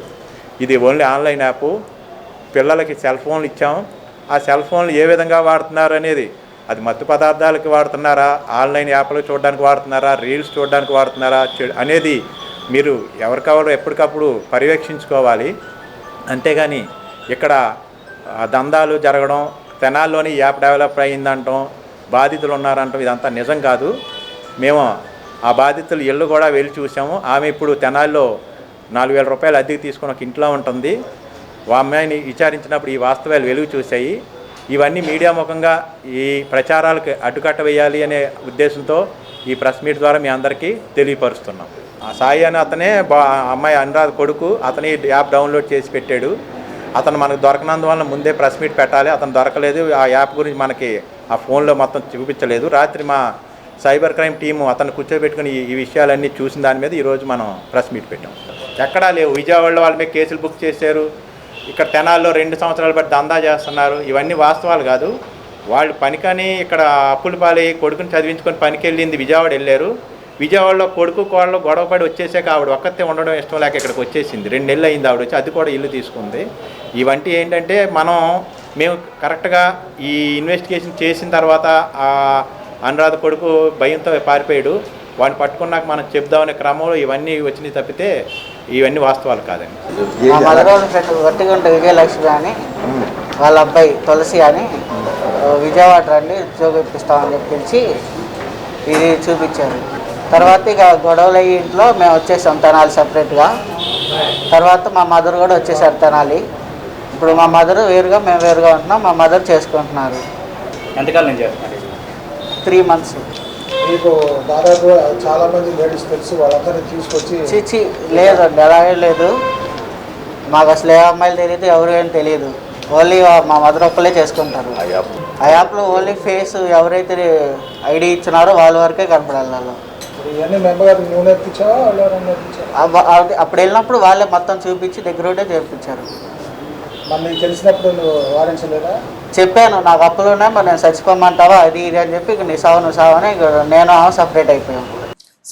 ఇది ఓన్లీ ఆన్లైన్ యాప్. పిల్లలకి సెల్ ఫోన్లు ఇచ్చాం. ఆ సెల్ ఫోన్లు ఏ విధంగా వాడుతున్నారు అనేది అది మత్తు పదార్థాలకి వాడుతున్నారా, ఆన్లైన్ యాప్లు చూడడానికి వాడుతున్నారా, రీల్స్ చూడడానికి వాడుతున్నారా అనేది మీరు ఎవరికెవరు ఎప్పటికప్పుడు పర్యవేక్షించుకోవాలి. అంతేగాని ఇక్కడ దందాలు జరగడం, తెనాల్లోని యాప్ డెవలప్ అయ్యిందంటాం, బాధితులు ఉన్నారంటాం, ఇదంతా నిజం కాదు. మేము ఆ బాధితులు ఇళ్ళు కూడా వెళ్ళి చూసాము. ఆమె ఇప్పుడు తెనాల్లో 4,000 రూపాయలు అద్దెకి తీసుకుని ఒక ఇంట్లో ఉంటుంది. ఆ అమ్మాయిని విచారించినప్పుడు ఈ వాస్తవాలు వెలుగు చూశాయి. ఇవన్నీ మీడియా ముఖంగా ఈ ప్రచారాలకు అడ్డుకట్ట వేయాలి అనే ఉద్దేశంతో ఈ ప్రెస్ మీట్ ద్వారా మీ అందరికీ తెలియపరుస్తున్నాం. ఆ సాయి అని అతనే అమ్మాయి అనురాధ కొడుకు, అతని యాప్ డౌన్లోడ్ చేసి పెట్టాడు. అతను మనకు దొరకనందువల్ల ముందే ప్రెస్ మీట్ పెట్టాలి, అతను దొరకలేదు. ఆ యాప్ గురించి మనకి ఆ ఫోన్లో మొత్తం చూపించలేదు. రాత్రి మా సైబర్ క్రైమ్ టీము అతను కూర్చోబెట్టుకుని ఈ విషయాలన్నీ చూసిన దాని మీద ఈరోజు మనం ప్రెస్ మీట్ పెట్టాం. ఎక్కడా లేవు. విజయవాడలో వాళ్ళ మీద కేసులు బుక్ చేశారు, ఇక్కడ తెనాల్లో 2 సంవత్సరాలు బట్టి దందా చేస్తున్నారు. ఇవన్నీ వాస్తవాలు కాదు. వాళ్ళు పనికని ఇక్కడ అప్పుల పాలై కొడుకుని చదివించుకొని పనికి వెళ్ళింది విజయవాడ వెళ్ళారు. విజయవాడలో కొడుకు కోడలు గొడవపడి వచ్చేసాక ఆవిడ ఒక్కతే ఉండడం ఇష్టం లేక ఇక్కడికి వచ్చేసింది. 2 నెలలు అయింది ఆవిడ వచ్చి, అది కూడా ఇల్లు తీసుకుంది. ఇవంటి ఏంటంటే మేము కరెక్ట్గా ఈ ఇన్వెస్టిగేషన్ చేసిన తర్వాత అనురాధ కొడుకు భయంతో పారిపోయాడు. వాడిని పట్టుకున్నాక మనం చెప్దామనే క్రమంలో ఇవన్నీ వచ్చినాయి తప్పితే ఇవన్నీ వాస్తవాలు కాదండి. మా మదరోజు ఫ్రెండ్ గట్టిగుంట విజయలక్ష్మి అని వాళ్ళ అబ్బాయి తులసి అని విజయవాడ రండి ఉద్యోగం ఇప్పిస్తామని చెప్పించి ఇది చూపించారు. తర్వాత ఇక గొడవలు అయ్యి ఇంట్లో మేము వచ్చేసాం తెనాలి సపరేట్గా. తర్వాత మా మదర్ కూడా వచ్చేసారు తెనాలి. ఇప్పుడు మా మదర్ వేరుగా మేము వేరుగా ఉంటున్నాం. మా మదర్ చేసుకుంటున్నారు. ఎంతకాలం నుంచి చేస్తున్నారు? 3 months. మీకు దాదాపు చాలా మంది లేడీస్ తెలుసు, వాళ్ళందరినీ తీసుకొచ్చి చిచ్చి లేదండి, అలాగే లేదు. మాకు అసలు ఏ అమ్మాయిలు తెలియదు, ఎవరు ఏం తెలియదు. ఓన్లీ మా మదర్ ఒక్కలే చేసుకుంటారు. ఆ యాప్లో ఓన్లీ ఫేస్ ఎవరైతే ఐడి ఇచ్చినారో వాళ్ళ వరకే కనపడాలి. వాళ్ళు ఇవన్నీ మెంబర్ నువ్వు నేర్పించావా వాళ్ళు అప్పుడు వెళ్ళినప్పుడు వాళ్ళే మొత్తం చూపించి దగ్గరుండే చేయించారు. మరి నీకు తెలిసినప్పుడు నువ్వు వారించలేదా? చెప్పాను, నాకు అప్పులు ఉన్నాయి, మరి నేను చచ్చిపోమంటావా అది ఇది అని చెప్పి నీ సావు అని నేను సపరేట్ అయిపోయాను.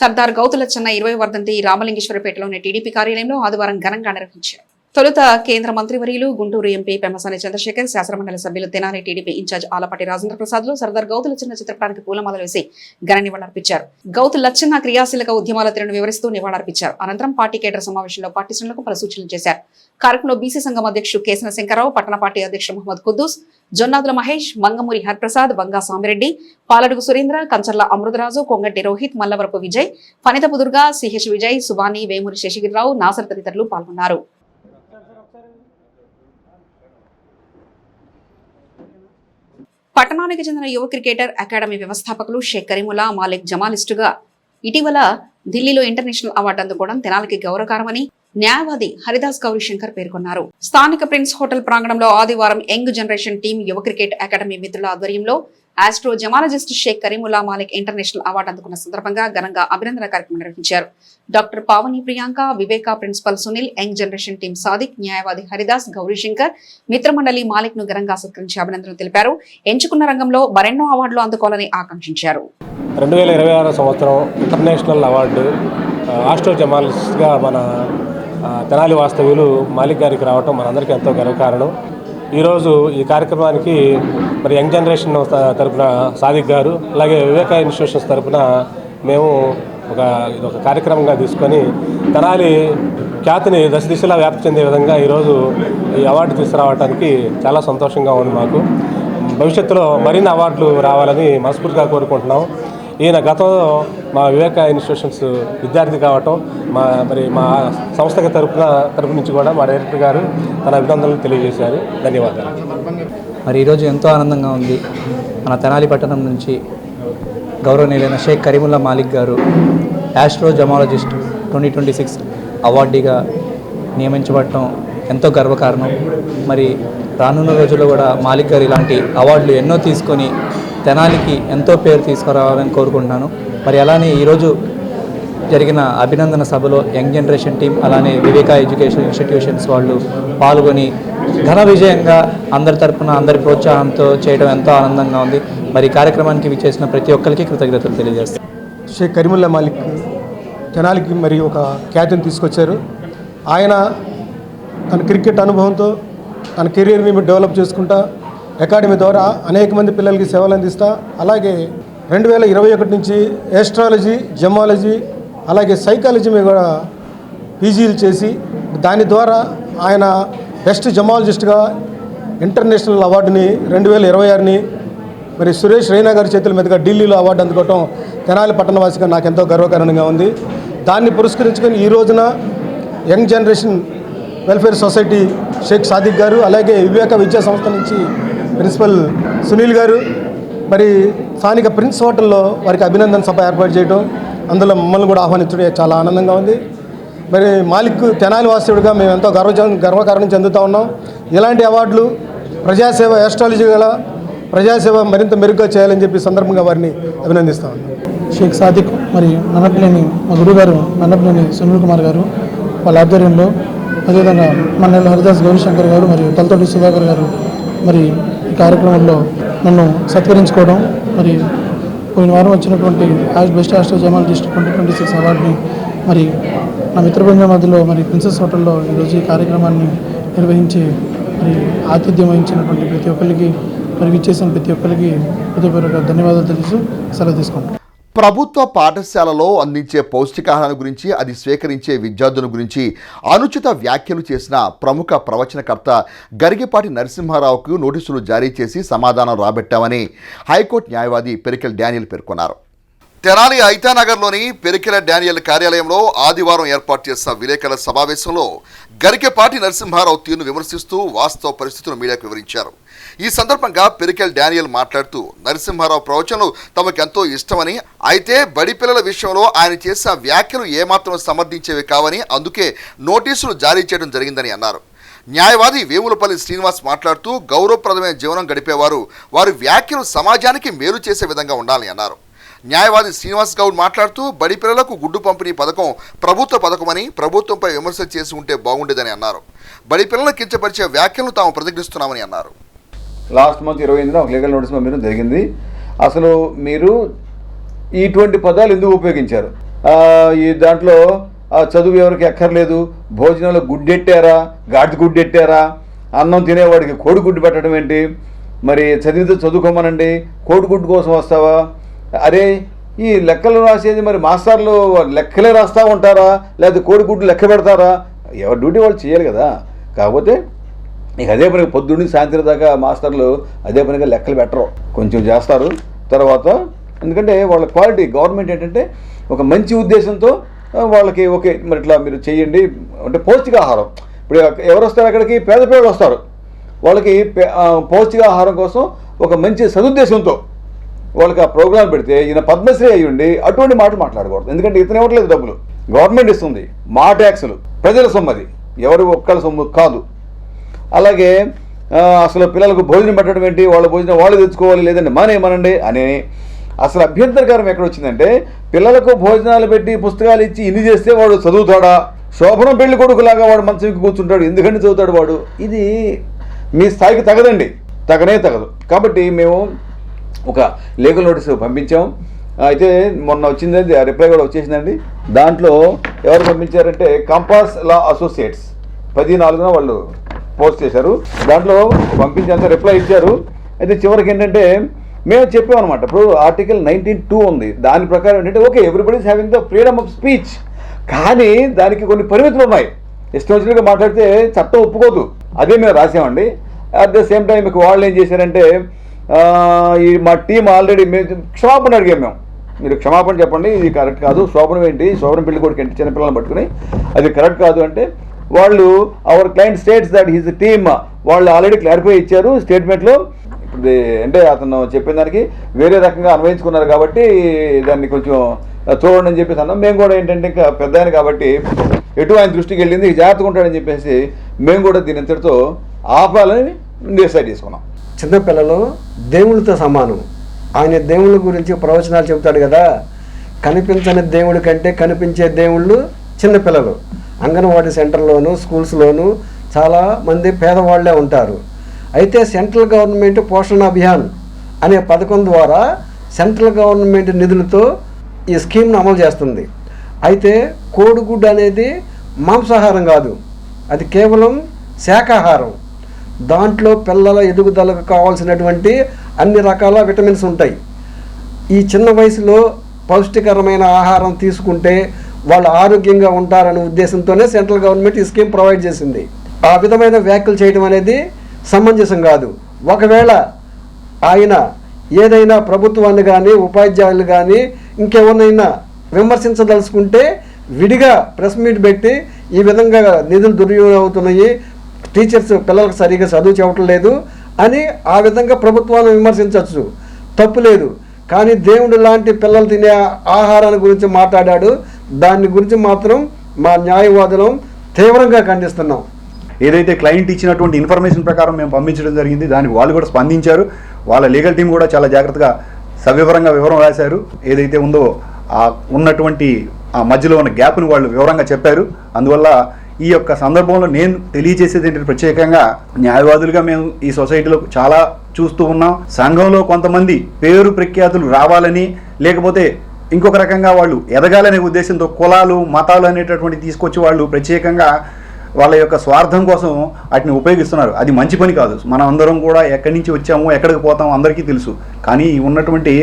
సర్దార్ గౌతులచ్చన్న 20వ వర్ధంతి రామలింగేశ్వరపేటలోని టీడీపీ కార్యాలయంలో ఆదివారం ఘనంగా నిర్వహించారు. తొలుత కేంద్ర మంత్రివర్యులు గుంటూరు ఎంపీ పెమ్మసాని చంద్రశేఖర్, శాసనమండలి సభ్యులు తెనాలి టీడీపీ ఇన్ఛార్జ్ ఆలపాటి రాజేంద్ర ప్రసాద్లు సర్దార్ గౌతులచ్చన్న చిత్రపటానికి పూలమాలలు వేసి ఘన నివాళులర్పించారు. గౌతులచ్చన్న క్రియాశీలక ఉద్యమాల తీరును వివరిస్తూ నివాళులర్పించారు. అనంతరం పార్టీ కేడర్ సమావేశంలో పార్టీ శ్రేణులకు పలు సూచనలు చేశారు. కార్యక్రమంలో బీసీ సంఘం అధ్యక్షుడు కేసన శంకరరావు, పట్టణ పార్టీ అధ్యక్షుడు మహమ్మద్ ఖుద్దూస్, జొన్నాదుల మహేష్, మంగమూరి హరిప్రసాద్, వంగా సామిరెడ్డి, పాలడుగు సురేంద్ర, కంచర్ల అమృతరాజు, కొంగట్టి రోహిత్, మల్లవరపు విజయ్, ఫణితపు దుర్గా, సిహెచ్ విజయ్, సుబాని, వేమూరి శేషగిరిరావు, నాసర్ తదితరులు పాల్గొన్నారు. పట్టణానికి చెందిన యువ క్రికెటర్ అకాడమీ వ్యవస్థాపకులు షేక్ కరీముల్లా మాలిక్ జమాలిస్టుగా ఇటీవల ఢిల్లీలో ఇంటర్నేషనల్ అవార్డు అందుకోవడం తెనాలికి గౌరవకరమని న్యాయవాది హరిదాస్ గౌరీశంకర్ పేర్కొన్నారు. స్థానిక ప్రిన్స్ హోటల్ ప్రాంగణంలో ఆదివారం young generation team Yuva cricket academy మిత్రుల ఆధ్వర్యంలో astro gemologist Sheikh Karimulla Malik international award అందుకున్న సందర్భంగా ఘనంగా అభినందన కార్యక్రమం నిర్వహించారు. Doctor Pavani Priyanka, Viveka, principal Sunil, young generation team Sadiq, న్యాయవాది హరిదాస్ గౌరీశంకర్, మిత్రమండలి మాలిక్ ను ఘనంగా సత్కరించి అభినందనలు తెలిపారు. ఎంచుకున్న రంగంలో మరెన్నో అవార్డులు అందుకోవాలని ఆకాంక్షించారు. 2026 సంవత్సరం ఇంటర్నేషనల్ అవార్డు ఆస్ట్రో జమాలజిస్ట్గా మన తెనాలి వాస్తవ్యులు మాలిక్ గారికి రావటం మనందరికీ ఎంతో గర్వకారణం. ఈరోజు ఈ కార్యక్రమానికి మరి యంగ్ జనరేషన్ తరపున సాదిక్ గారు, అలాగే వివేక ఇన్స్టిట్యూషన్స్ తరపున మేము ఒక కార్యక్రమంగా తీసుకొని తెనాలి ఖ్యాతిని దశ దిశలా వ్యాప్తి చెందే విధంగా ఈరోజు ఈ అవార్డు తీసుకురావడానికి చాలా సంతోషంగా ఉంది. మాకు భవిష్యత్తులో మరిన్ని అవార్డులు రావాలని మనస్ఫూర్తిగా కోరుకుంటున్నాం. ఈయన గతంలో మా వివేక ఇన్స్టిట్యూషన్స్ విద్యార్థి కావటం మా సంస్థ తరపు నుంచి కూడా మా డైరెక్టర్ గారు తన అభినందనలు తెలియజేశారు. ధన్యవాదాలు. మరి ఈరోజు ఎంతో ఆనందంగా ఉంది. మన తెనాలి పట్టణం నుంచి గౌరవనీయులైన షేక్ కరీముల్లా మాలిక్ గారు ఆస్ట్రో జమాలజిస్ట్ 2026 అవార్డీగా నియమించబడటం ఎంతో గర్వకారణం. మరి రానున్న రోజుల్లో కూడా మాలిక్ గారు ఇలాంటి అవార్డులు ఎన్నో తీసుకొని తెనాలికి ఎంతో పేరు తీసుకురావాలని కోరుకుంటున్నాను. మరి అలానే ఈరోజు జరిగిన అభినందన సభలో యంగ్ జనరేషన్ టీం అలానే వివేక ఎడ్యుకేషన్ ఇన్స్టిట్యూషన్స్ వాళ్ళు పాల్గొని ఘన విజయంగా అందరి తరపున అందరి ప్రోత్సాహంతో చేయడం ఎంతో ఆనందంగా ఉంది. మరి కార్యక్రమానికి విచ్చేసిన ప్రతి ఒక్కరికి కృతజ్ఞతలు తెలియజేస్తాను. షేక్ కరీముల్లా మాలిక్ తెనాలికి మరి ఒక ఖ్యాతిని తీసుకొచ్చారు. ఆయన తన క్రికెట్ అనుభవంతో తన కెరీర్ని డెవలప్ చేసుకుంటా అకాడమీ ద్వారా అనేక మంది పిల్లలకి సేవలు అందిస్తా. అలాగే 2021 నుంచి ఏస్ట్రాలజీ, జమాలజీ, అలాగే సైకాలజీ మీద కూడా పీజీలు చేసి దాని ద్వారా ఆయన బెస్ట్ జమాలజిస్ట్గా ఇంటర్నేషనల్ అవార్డుని 2026ని మరి సురేష్ రైనా గారి చేతుల మీదుగా ఢిల్లీలో అవార్డు అందుకోవటం తెనాలి పట్టణవాసిగా నాకు ఎంతో గర్వకారణంగా ఉంది. దాన్ని పురస్కరించుకొని ఈ రోజున young generation welfare society Sheikh Sadiq garu, అలాగే వివేక విద్యా సంస్థ నుంచి ప్రిన్సిపల్ సునీల్ గారు, మరి స్థానిక ప్రిన్స్ హోటల్లో వారికి అభినందన సభ ఏర్పాటు చేయడం, అందులో మమ్మల్ని కూడా ఆహ్వానించడం చాలా ఆనందంగా ఉంది. మరి మాలిక్ తెనాలి వాస్తవుడిగా మేము ఎంతో గర్వకారణం చెందుతూ ఉన్నాం. ఇలాంటి అవార్డులు ప్రజాసేవ, ఆస్ట్రాలజీ గల ప్రజాసేవ మరింత మెరుగ్గా చేయాలని చెప్పి సందర్భంగా వారిని అభినందిస్తా ఉన్నాం. షేక్ సాదిక్ మరి నన్నపల్లిని మా గురుగారు నన్నపల్లిని సునీల్ కుమార్ గారు వాళ్ళ ఆధ్వర్యంలో, అదేవిధంగా మన్నెల హరిదాస్ గౌరీశంకర్ గారు మరియు తలతోటి సుధాకర్ గారు మరి ఈ కార్యక్రమంలో నన్ను సత్కరించుకోవడం, మరి పోయిన వారం వచ్చినటువంటి బెస్ట్ ఆస్ట్రో జమాలజిస్ట్ 2026 అవార్డుని మరి నా మిత్రబృందం మధ్యలో మరి ప్రిన్సెస్ హోటల్లో ఈరోజు ఈ కార్యక్రమాన్ని నిర్వహించి మరి ఆతిథ్యం వహించినటువంటి ప్రతి ఒక్కరికి, మరి విచ్చేసిన ప్రతి ఒక్కరికి హృదయపూర్వక ధన్యవాదాలు తెలుసు సెలవు తీసుకుంటాం. ప్రభుత్వ పాఠశాలలో అందించే పౌష్టికాహారం గురించి, అది స్వీకరించే విద్యార్థుల గురించి అనుచిత వ్యాఖ్యలు చేసిన ప్రముఖ ప్రవచనకర్త గరిగపాటి నరసింహారావుకు నోటీసులు జారీ చేసి సమాధానం రాబట్టామని హైకోర్టు న్యాయవాది పెరికెల డానియల్ పేర్కొన్నారు. తెనాలి ఐతానగర్లోని పెరికెల డానియల్ కార్యాలయంలో ఆదివారం ఏర్పాటు చేసిన విలేకరుల సమావేశంలో గరికపాటి నరసింహారావు తీరును విమర్శిస్తూ వాస్తవ పరిస్థితులను మీడియాకు వివరించారు. ఈ సందర్భంగా పెరికెల డానియల్ మాట్లాడుతూ నరసింహారావు ప్రవచనలు తమకెంతో ఇష్టమని, అయితే బడి పిల్లల విషయంలో ఆయన చేసిన వ్యాఖ్యలు ఏమాత్రం సమర్థించేవి కావని, అందుకే నోటీసులు జారీ చేయడం జరిగిందని అన్నారు. న్యాయవాది వేములపల్లి శ్రీనివాస్ మాట్లాడుతూ గౌరవప్రదమైన జీవనం గడిపేవారు వారి వ్యాఖ్యలు సమాజానికి మేలు చేసే విధంగా ఉండాలని అన్నారు. న్యాయవాది శ్రీనివాస్ గౌడ్ మాట్లాడుతూ బడి పిల్లలకు గుడ్డు పంపిణీ పథకం ప్రభుత్వ పథకమని, ప్రభుత్వంపై విమర్శ చేసి ఉంటే బాగుండేదని అన్నారు. బడి పిల్లలను కించపరిచే వ్యాఖ్యలను తాము ప్రతిఘటిస్తున్నామని అన్నారు. లాస్ట్ మంత్ 28న ఒక లీగల్ నోటీస్ పంపించడం జరిగింది. అసలు మీరు ఇటువంటి పదాలు ఎందుకు ఉపయోగించారు? ఈ దాంట్లో చదువు ఎవరికి ఎక్కర్లేదు, భోజనంలో గుడ్డెట్టారా, గాడి గుడ్డెట్టారా, అన్నం తినేవాడికి కోడిగుడ్డు పెట్టడం ఏంటి, మరి చదివితే చదువుకోమనండి, కోడిగుడ్డు కోసం వస్తావా? అరే ఈ లెక్కలు రాసేది మరి మాస్టర్లు లెక్కలే రాస్తూ ఉంటారా, లేదా కోడిగుడ్డు లెక్క పెడతారా? ఎవరి డ్యూటీ వాళ్ళు చేయాలి కదా. కాకపోతే ఇక అదే పనిగా పొద్దున్నీ సాయంత్రం దాకా మాస్టర్లు అదే పనిగా లెక్కలు పెట్టరు, కొంచెం చేస్తారు తర్వాత. ఎందుకంటే వాళ్ళ క్వాలిటీ గవర్నమెంట్ ఏంటంటే ఒక మంచి ఉద్దేశంతో వాళ్ళకి ఓకే మరి ఇట్లా మీరు చేయండి అంటే పౌష్టికాహారం. ఇప్పుడు ఎవరు వస్తారు అక్కడికి? పేద పిల్లలు వస్తారు. వాళ్ళకి పౌష్టికాహారం కోసం ఒక మంచి సదుద్దేశంతో వాళ్ళకి ఆ ప్రోగ్రాం పెడితే ఈయన పద్మశ్రీ అయ్యి ఉండి అటువంటి మాటలు మాట్లాడకూడదు. ఎందుకంటే ఇతను ఇవ్వట్లేదు డబ్బులు, గవర్నమెంట్ ఇస్తుంది, మా ట్యాక్సులు, ప్రజల సొమ్మది, ఎవరు ఒక్కళ్ళ సొమ్ము కాదు. అలాగే అసలు పిల్లలకు భోజనం పెట్టడం ఏంటి, వాళ్ళ భోజనం వాళ్ళు తెచ్చుకోవాలి, లేదంటే మానేమనండి అని. అసలు అభ్యంతరకరం ఎక్కడ వచ్చిందంటే పిల్లలకు భోజనాలు పెట్టి పుస్తకాలు ఇచ్చి ఇన్ని చేస్తే వాడు చదువుతాడా? శోభనం పెళ్లి కొడుకులాగా వాడు మంచంకి కూర్చుంటాడు, ఎందుకంటే చదువుతాడు వాడు? ఇది మీ స్థాయికి తగదండి, తగనే తగదు. కాబట్టి మేము ఒక లీగల్ నోటీసు పంపించాం. అయితే మొన్న వచ్చిందండి, ఆ రిప్లై కూడా వచ్చేసిందండి. దాంట్లో ఎవరు పంపించారంటే కంపాస్ లా అసోసియేట్స్ 14న వాళ్ళు పోస్ట్ చేశారు. దాంట్లో పంపించేంత రిప్లై ఇచ్చారు. అయితే చివరికి ఏంటంటే మేము చెప్పామన్నమాట, ఇప్పుడు ఆర్టికల్ 19(2) ఉంది, దాని ప్రకారం ఏంటంటే okay everybody is having the freedom of speech, కానీ దానికి కొన్ని పరిమితులు ఉన్నాయి. ఇష్టం వచ్చినట్టుగా మాట్లాడితే చట్టం ఒప్పుకోదు. అదే మేము రాసామండి. అట్ ద సేమ్ టైం మీకు వాళ్ళు ఏం చేశారంటే ఈ మా టీం ఆల్రెడీ మేము క్షమాపణ అడిగాం. మేము మీరు క్షమాపణ చెప్పండి, ఇది కరెక్ట్ కాదు, శోభనం ఏంటి, శోభనం పెళ్లి కొడుకు ఏంటి, చిన్నపిల్లలను పట్టుకుని అది కరెక్ట్ కాదు అంటే వాళ్ళు hour client states that he's team వాళ్ళు ఆల్రెడీ క్లారిఫై ఇచ్చారు స్టేట్మెంట్లో. ఇప్పుడు అంటే అతను చెప్పిన దానికి వేరే రకంగా అన్వయించుకున్నారు కాబట్టి దాన్ని కొంచెం చూడండి అని చెప్పేసి అన్నాం. మేము కూడా ఏంటంటే ఇంకా పెద్ద ఆయన కాబట్టి ఎటు ఆయన దృష్టికి వెళ్ళింది జాగ్రత్తగా ఉంటాడని చెప్పేసి మేము కూడా దీని ఇంతటితో ఆపాలని డిసైడ్ చేసుకున్నాం. చిన్నపిల్లలు దేవుళ్ళతో సమానం. ఆయన దేవుళ్ళ గురించి ప్రవచనాలు చెబుతాడు కదా, కనిపించని దేవుడి కంటే కనిపించే దేవుళ్ళు చిన్నపిల్లలు. అంగన్వాడీ సెంటర్లోను స్కూల్స్లోను చాలామంది పేదవాళ్లే ఉంటారు. అయితే సెంట్రల్ గవర్నమెంట్ పోషణ అభియాన్ అనే పథకం ద్వారా సెంట్రల్ గవర్నమెంట్ నిధులతో ఈ స్కీమ్ను అమలు చేస్తుంది. అయితే కోడిగుడ్డు అనేది మాంసాహారం కాదు, అది కేవలం శాకాహారం. దాంట్లో పిల్లల ఎదుగుదలకు కావాల్సినటువంటి అన్ని రకాల విటమిన్స్ ఉంటాయి. ఈ చిన్న వయసులో పౌష్టికరమైన ఆహారం తీసుకుంటే వాళ్ళు ఆరోగ్యంగా ఉంటారనే ఉద్దేశంతోనే సెంట్రల్ గవర్నమెంట్ ఈ స్కీమ్ ప్రొవైడ్ చేసింది. ఆ విధమైన వ్యాఖ్యలు చేయడం అనేది సమంజసం కాదు. ఒకవేళ ఆయన ఏదైనా ప్రభుత్వాన్ని కానీ ఉపాధ్యాయులు కానీ ఇంకెవరినైనా విమర్శించదలుచుకుంటే విడిగా ప్రెస్ మీట్ పెట్టి ఈ విధంగా నిధులు దుర్వినియోగం అవుతున్నాయి, టీచర్స్ పిల్లలకు సరిగా చదువు చెప్పడం లేదు అని ఆ విధంగా ప్రభుత్వాన్ని విమర్శించవచ్చు, తప్పు లేదు. కానీ దేవుడు లాంటి పిల్లలు తినే ఆహారాన్ని గురించి మాట్లాడాడు. దాని గురించి మాత్రం మా న్యాయవాదులం తీవ్రంగా ఖండిస్తున్నాం. ఏదైతే క్లయింట్ ఇచ్చినటువంటి ఇన్ఫర్మేషన్ ప్రకారం మేము పంపించడం జరిగింది, దానికి వాళ్ళు కూడా స్పందించారు. వాళ్ళ లీగల్ టీం కూడా చాలా జాగ్రత్తగా సవివరంగా వివరం రాశారు. ఏదైతే ఉందో ఉన్నటువంటి ఆ మధ్యలో ఉన్న గ్యాప్ను వాళ్ళు వివరంగా చెప్పారు. అందువల్ల ఈ యొక్క సందర్భంలో నేను తెలియజేసేది ఏంటంటే, ప్రత్యేకంగా న్యాయవాదులుగా మేము ఈ సొసైటీలో చాలా చూస్తూ ఉన్నాం. సంఘంలో కొంతమంది పేరు ప్రఖ్యాతులు రావాలని, లేకపోతే ఇంకొక రకంగా వాళ్ళు ఎదగాలనే ఉద్దేశంతో కులాలు మతాలు అనేటటువంటి తీసుకొచ్చి వాళ్ళు ప్రత్యేకంగా వాళ్ళ యొక్క స్వార్థం కోసం వాటిని ఉపయోగిస్తున్నారు. అది మంచి పని కాదు. మనం అందరం కూడా ఎక్కడి నుంచి వచ్చాము, ఎక్కడికి పోతామో అందరికీ తెలుసు. కానీ ఉన్నటువంటి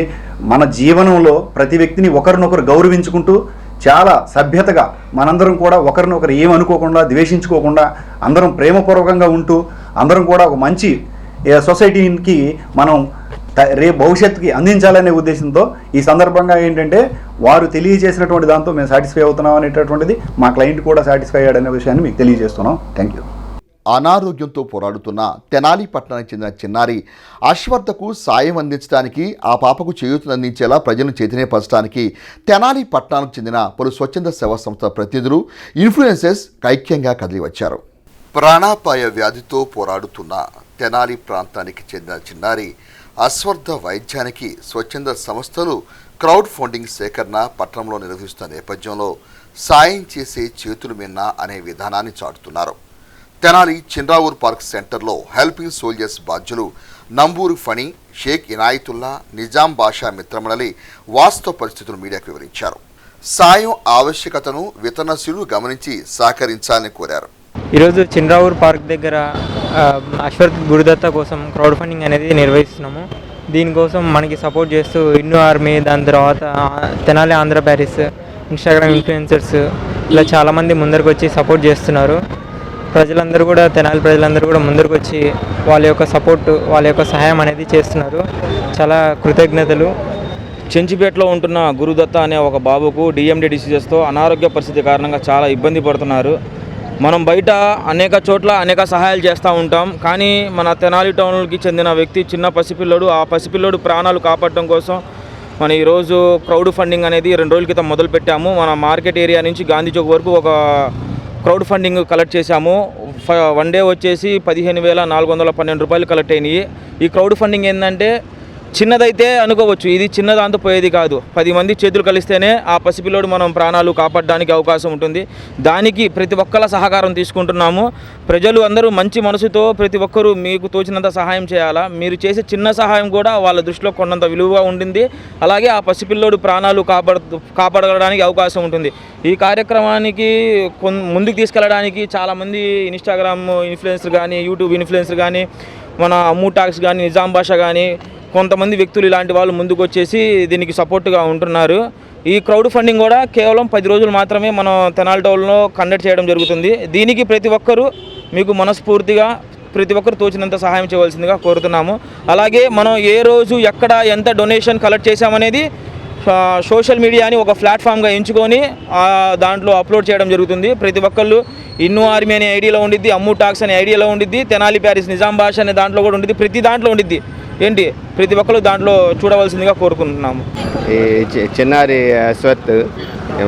మన జీవనంలో ప్రతి వ్యక్తిని ఒకరినొకరు గౌరవించుకుంటూ చాలా సభ్యతగా మనందరం కూడా ఒకరినొకరు ఏమనుకోకుండా ద్వేషించుకోకుండా అందరం ప్రేమపూర్వకంగా ఉంటూ అందరం కూడా ఒక మంచి సొసైటీకి మనం రేపు భవిష్యత్తుకి అందించాలనే ఉద్దేశంతో ఈ సందర్భంగా ఏంటంటే వారు తెలియజేసినటువంటి దాంతో మేము సాటిస్ఫై అవుతున్నాం అనేటటువంటిది మా క్లయింట్ కూడా సాటిస్ఫై అయ్యాడనే విషయాన్ని మీకు తెలియజేస్తున్నాం. Thank you. అనారోగ్యంతో పోరాడుతున్న తెనాలి పట్టణానికి చెందిన చిన్నారి అశ్వర్ధకు సాయం అందించడానికి, ఆ పాపకు చేయూతనందించేలా ప్రజలను చైతన్యపరచడానికి తెనాలి పట్టణానికి చెందిన పలు స్వచ్ఛంద సేవా సంస్థల ప్రతినిధులు, ఇన్ఫ్లుయెన్సర్స్ ఐక్యంగా కదిలివచ్చారు. ప్రాణాపాయ వ్యాధితో పోరాడుతున్న తెనాలి ప్రాంతానికి చెందిన చిన్నారి అశ్వర్ధ వైద్యానికి స్వచ్ఛంద సంస్థలు క్రౌడ్ ఫండింగ్ సేకరణ పట్టణంలో నిర్వహిస్తున్న నేపథ్యంలో సాయం చేసే చేతులు మిన్న అనే విధానాన్ని చాటుతున్నారు. తెనాలి చిన్రావూర్ పార్క్ సెంటర్లో హెల్పింగ్ సోల్జర్స్ బాధ్యులు నంబూరు ఫణి, షేక్ ఇనాయతుల్లా, నిజాం బాషా మిత్రమండలి వాస్తవ పరిస్థితులు మీడియాకు వివరించారు. సాయం ఆవశ్యకతను వితరణశీలు గమనించి సహకరించాలని కోరారు. ఈరోజు చిన్రావూర్ పార్క్ దగ్గర అశ్వర్త్ గురుదత్త కోసం క్రౌడ్ ఫండింగ్ అనేది నిర్వహిస్తున్నాము. దీనికోసం మనకి సపోర్ట్ చేస్తూ ఇన్ను ఆర్మీ, దాని తర్వాత Tenali Andhra Paris, Instagram influencers ఇలా చాలామంది ముందరకు వచ్చి సపోర్ట్ చేస్తున్నారు. ప్రజలందరూ కూడా తెనాలి ప్రజలందరూ కూడా ముందరకు వచ్చి వాళ్ళ యొక్క సపోర్టు, వాళ్ళ యొక్క సహాయం అనేది చేస్తున్నారు. చాలా కృతజ్ఞతలు. చెంచిపేటలో ఉంటున్న గురుదత్త అనే ఒక బాబుకు డిఎండి డిసీజెస్తో అనారోగ్య పరిస్థితి కారణంగా చాలా ఇబ్బంది పడుతున్నారు. మనం బయట అనేక చోట్ల అనేక సహాయాలు చేస్తూ ఉంటాం. కానీ మన తెనాలి టౌన్కి చెందిన వ్యక్తి చిన్న పసిపిల్లడు, ఆ పసిపిల్లడు ప్రాణాలు కాపాడటం కోసం మనం ఈరోజు క్రౌడ్ ఫండింగ్ అనేది 2 రోజుల క్రితం మొదలుపెట్టాము. మన మార్కెట్ ఏరియా నుంచి గాంధీ చౌక్ వరకు ఒక క్రౌడ్ ఫండింగ్ కలెక్ట్ చేశాము. 1 డే వచ్చేసి 15,412 రూపాయలు కలెక్ట్ అయినాయి. ఈ క్రౌడ్ ఫండింగ్ ఏంటంటే చిన్నదైతే అనుకోవచ్చు, ఇది చిన్నదాంతో పోయేది కాదు. 10 మంది చేతులు కలిస్తేనే ఆ పసిపిల్లోడు మనం ప్రాణాలు కాపాడడానికి అవకాశం ఉంటుంది. దానికి ప్రతి ఒక్కళ్ళ సహకారం తీసుకుంటున్నాము. ప్రజలు అందరూ మంచి మనసుతో ప్రతి ఒక్కరూ మీకు తోచినంత సహాయం చేయాలా. మీరు చేసే చిన్న సహాయం కూడా వాళ్ళ దృష్టిలో కొన్నంత విలువగా ఉంటుంది. అలాగే ఆ పసిపిల్లోడు ప్రాణాలు కాపాడడానికి అవకాశం ఉంటుంది. ఈ కార్యక్రమానికి ముందుకు తీసుకెళ్ళడానికి చాలామంది ఇన్స్టాగ్రామ్ ఇన్ఫ్లుయెన్సర్ కానీ, యూట్యూబ్ ఇన్ఫ్లుయెన్సర్ కానీ, మన అమ్ము టాక్స్ కానీ, నిజాం బాషా కానీ కొంతమంది వ్యక్తులు ఇలాంటి వాళ్ళు ముందుకు వచ్చేసి దీనికి సపోర్ట్గా ఉంటున్నారు. ఈ క్రౌడ్ ఫండింగ్ కూడా కేవలం 10 రోజులు మాత్రమే మనం తెనాలి టౌన్లో కండక్ట్ చేయడం జరుగుతుంది. దీనికి ప్రతి ఒక్కరూ మీకు మనస్ఫూర్తిగా ప్రతి ఒక్కరు తోచినంత సహాయం చేయవలసిందిగా కోరుతున్నాము. అలాగే మనం ఏ రోజు ఎక్కడ ఎంత డొనేషన్ కలెక్ట్ చేశామనేది సోషల్ మీడియాని ఒక ప్లాట్ఫామ్గా ఎంచుకొని దాంట్లో అప్లోడ్ చేయడం జరుగుతుంది. ప్రతి ఒక్కళ్ళు ఇన్ను ఆర్మీ అనే ఐడియాలో ఉండిద్ది, అమ్ము టాక్స్ అనే ఐడియాలో ఉండిద్ది, తెనాలి ప్యారిస్ నిజాం బాషా అనే దాంట్లో కూడా ఉండిద్ది. ప్రతి దాంట్లో ఉండిద్ది. ప్రతి ఒక్కరు దాంట్లో చూడవలసిందిగా కోరుకుంటున్నాము. ఈ చిన్నారి అశ్వత్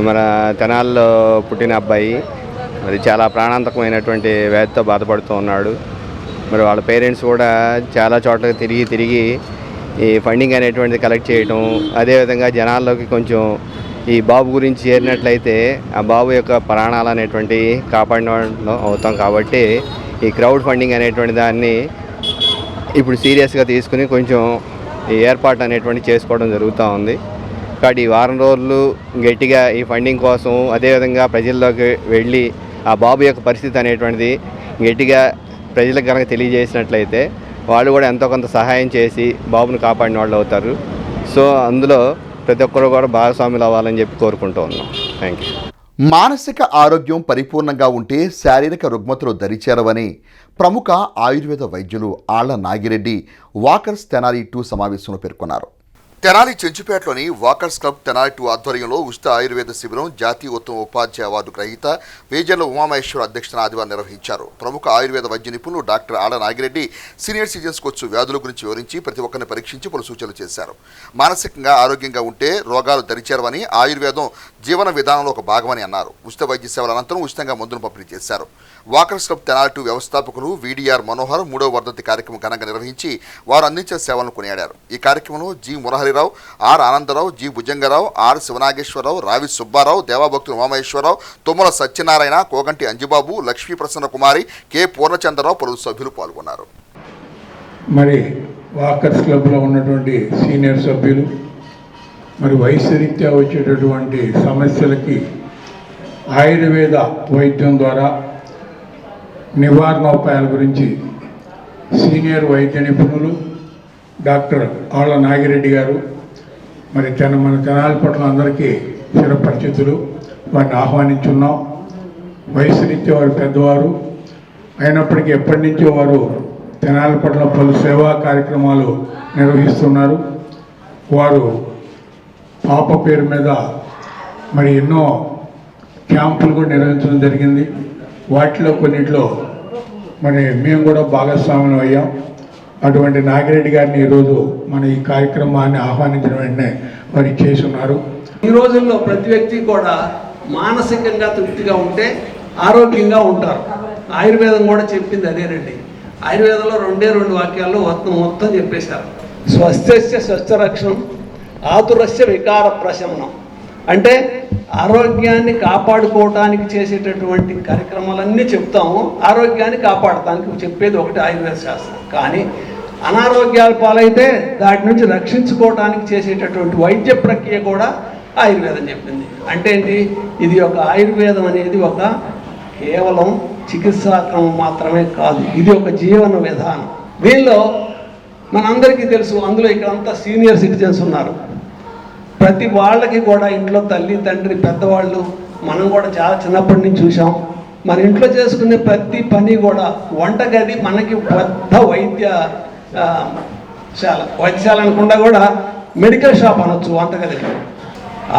మన తెనాల్లో పుట్టిన అబ్బాయి, మరి చాలా ప్రాణాంతకమైనటువంటి వ్యాధితో బాధపడుతూ ఉన్నాడు. మరి వాళ్ళ పేరెంట్స్ కూడా చాలా చోట్ల తిరిగి ఈ ఫండింగ్ అనేటువంటిది కలెక్ట్ చేయడం, అదేవిధంగా జనాల్లోకి కొంచెం ఈ బాబు గురించి చేరినట్లయితే ఆ బాబు యొక్క ప్రాణాలు అనేటువంటి కాపాడడం అవుతాం. కాబట్టి ఈ క్రౌడ్ ఫండింగ్ అనేటువంటి దాన్ని ఇప్పుడు సీరియస్గా తీసుకుని కొంచెం ఈ ఏర్పాటు అనేటువంటి చేసుకోవడం జరుగుతూ ఉంది. కాబట్టి ఈ వారం రోజులు గట్టిగా ఈ ఫండింగ్ కోసం, అదేవిధంగా ప్రజల్లోకి వెళ్ళి ఆ బాబు యొక్క పరిస్థితి అనేటువంటిది గట్టిగా ప్రజలకు కనుక తెలియజేసినట్లయితే వాళ్ళు కూడా ఎంతో కొంత సహాయం చేసి బాబుని కాపాడిన వాళ్ళు అవుతారు. సో అందులో ప్రతి ఒక్కరు కూడా భాగస్వాములు అవ్వాలని చెప్పి కోరుకుంటూ ఉన్నాం. Thank you. మానసిక ఆరోగ్యం పరిపూర్ణంగా ఉంటే శారీరక రుగ్మతలు దరిచేరవని ప్రముఖ ఆయుర్వేద వైద్యులు ఆళ్ల నాగిరెడ్డి వాకర్స్ తెనాలి 2 సమావేశంలో పేర్కొన్నారు. తెనాలి చెంచుపేటలోని వాకర్స్ క్లబ్ తెనాలి 2 ఆధ్వర్యంలో ఉచిత ఆయుర్వేద శిబిరం జాతీయ ఉత్తమ ఉపాధ్యాయ అవార్డు గ్రహీత వేజర్ల ఉమామహేశ్వర అధ్యక్షతన ఆదివారం నిర్వహించారు. ప్రముఖ ఆయుర్వేద వైద్య నిపుణులు డాక్టర్ ఆళ్ల నాగిరెడ్డి సీనియర్ సిటిజన్స్కు వచ్చు వ్యాధుల గురించి వివరించి ప్రతి ఒక్కరిని పరీక్షించి పలు సూచనలు చేశారు. మానసికంగా ఆరోగ్యంగా ఉంటే రోగాలు దరిచేరవని, ఆయుర్వేదం జీవన విధానంలో ఒక భాగమని అన్నారు. ఉచిత వైద్య సేవల అనంతరం ఉచితంగా మందులు పంపిణీ చేశారు. వాకర్స్ క్లబ్ తెనాలి 2 వ్యవస్థాపకులు వీడిఆర్ మనోహర్ 3వ వర్ధంతి కార్యక్రమం ఘనంగా నిర్వహించి వారు అందించిన సేవలను కొనియాడారు. ఈ కార్యక్రమంలో G Muraharirao, R Anandarao, G Bhujangarao, R Sivanageswararao, Ravi Subbarao, Devabhaktulu Umamaheswararao, Tummala Satyanarayana, Koganti Anjibabu, Lakshmi Prasanna Kumari, K Purnachandrarao పలువురు సభ్యులు పాల్గొన్నారు. మరి వాకర్స్ క్లబ్లో ఉన్నటువంటి సీనియర్ సభ్యులు మరి వయసు రీత్యా వచ్చేటటువంటి సమస్యలకి ఆయుర్వేద వైద్యం ద్వారా నివారణోపాయాల గురించి సీనియర్ వైద్య నిపుణులు డాక్టర్ ఆళ్ల నాగిరెడ్డి గారు మరి మన తెనాలి పట్ల అందరికీ చిరపరిచితులు, వారిని ఆహ్వానించున్నాం. వయసు రీత్యా వారు పెద్దవారు అయినప్పటికీ ఎప్పటి నుంచో వారు తెనాలి పట్ల పలు సేవా కార్యక్రమాలు నిర్వహిస్తున్నారు. వారు పాప పేరు మీద మరి ఎన్నో క్యాంపులు కూడా నిర్వహించడం జరిగింది. వాటిలో కొన్నిట్లో మరి మేము కూడా భాగస్వాములు అయ్యాం. అటువంటి నాగిరెడ్డి గారిని ఈరోజు మన ఈ కార్యక్రమాన్ని ఆహ్వానించిన వెంటనే వారు చేసి ఉన్నారు. ఈ రోజుల్లో ప్రతి వ్యక్తి కూడా మానసికంగా తృప్తిగా ఉంటే ఆరోగ్యంగా ఉంటారు. ఆయుర్వేదం కూడా చెప్పింది అదేనండి. ఆయుర్వేదంలో 2 వాక్యాల్లో మొత్తం చెప్పేశారు. స్వస్థస్య స్వస్థరక్షణం, ఆతురస్య వికార ప్రశమనం. అంటే ఆరోగ్యాన్ని కాపాడుకోవటానికి చేసేటటువంటి కార్యక్రమాలన్నీ చెప్తాము. ఆరోగ్యాన్ని కాపాడటానికి చెప్పేది ఒకటి ఆయుర్వేద శాస్త్రం. కానీ అనారోగ్యాల పాలైతే దాటి నుంచి రక్షించుకోవటానికి చేసేటటువంటి వైద్య ప్రక్రియ కూడా ఆయుర్వేదం చెప్పింది. అంటే ఏంటి? ఇది ఒక ఆయుర్వేదం అనేది ఒక కేవలం చికిత్సాక్రమం మాత్రమే కాదు, ఇది ఒక జీవన విధానం. దీనిలో మనందరికీ తెలుసు, అందులో ఇక్కడంతా సీనియర్ సిటిజన్స్ ఉన్నారు. ప్రతి వాళ్ళకి కూడా ఇంట్లో తల్లి తండ్రి పెద్దవాళ్ళు మనం కూడా చాలా చిన్నప్పటి నుంచి చూసాం. మన ఇంట్లో చేసుకునే ప్రతి పని కూడా వంటగది మనకి పెద్ద వైద్యశాల అనకుండా కూడా మెడికల్ షాప్ అనొచ్చు వంటగది.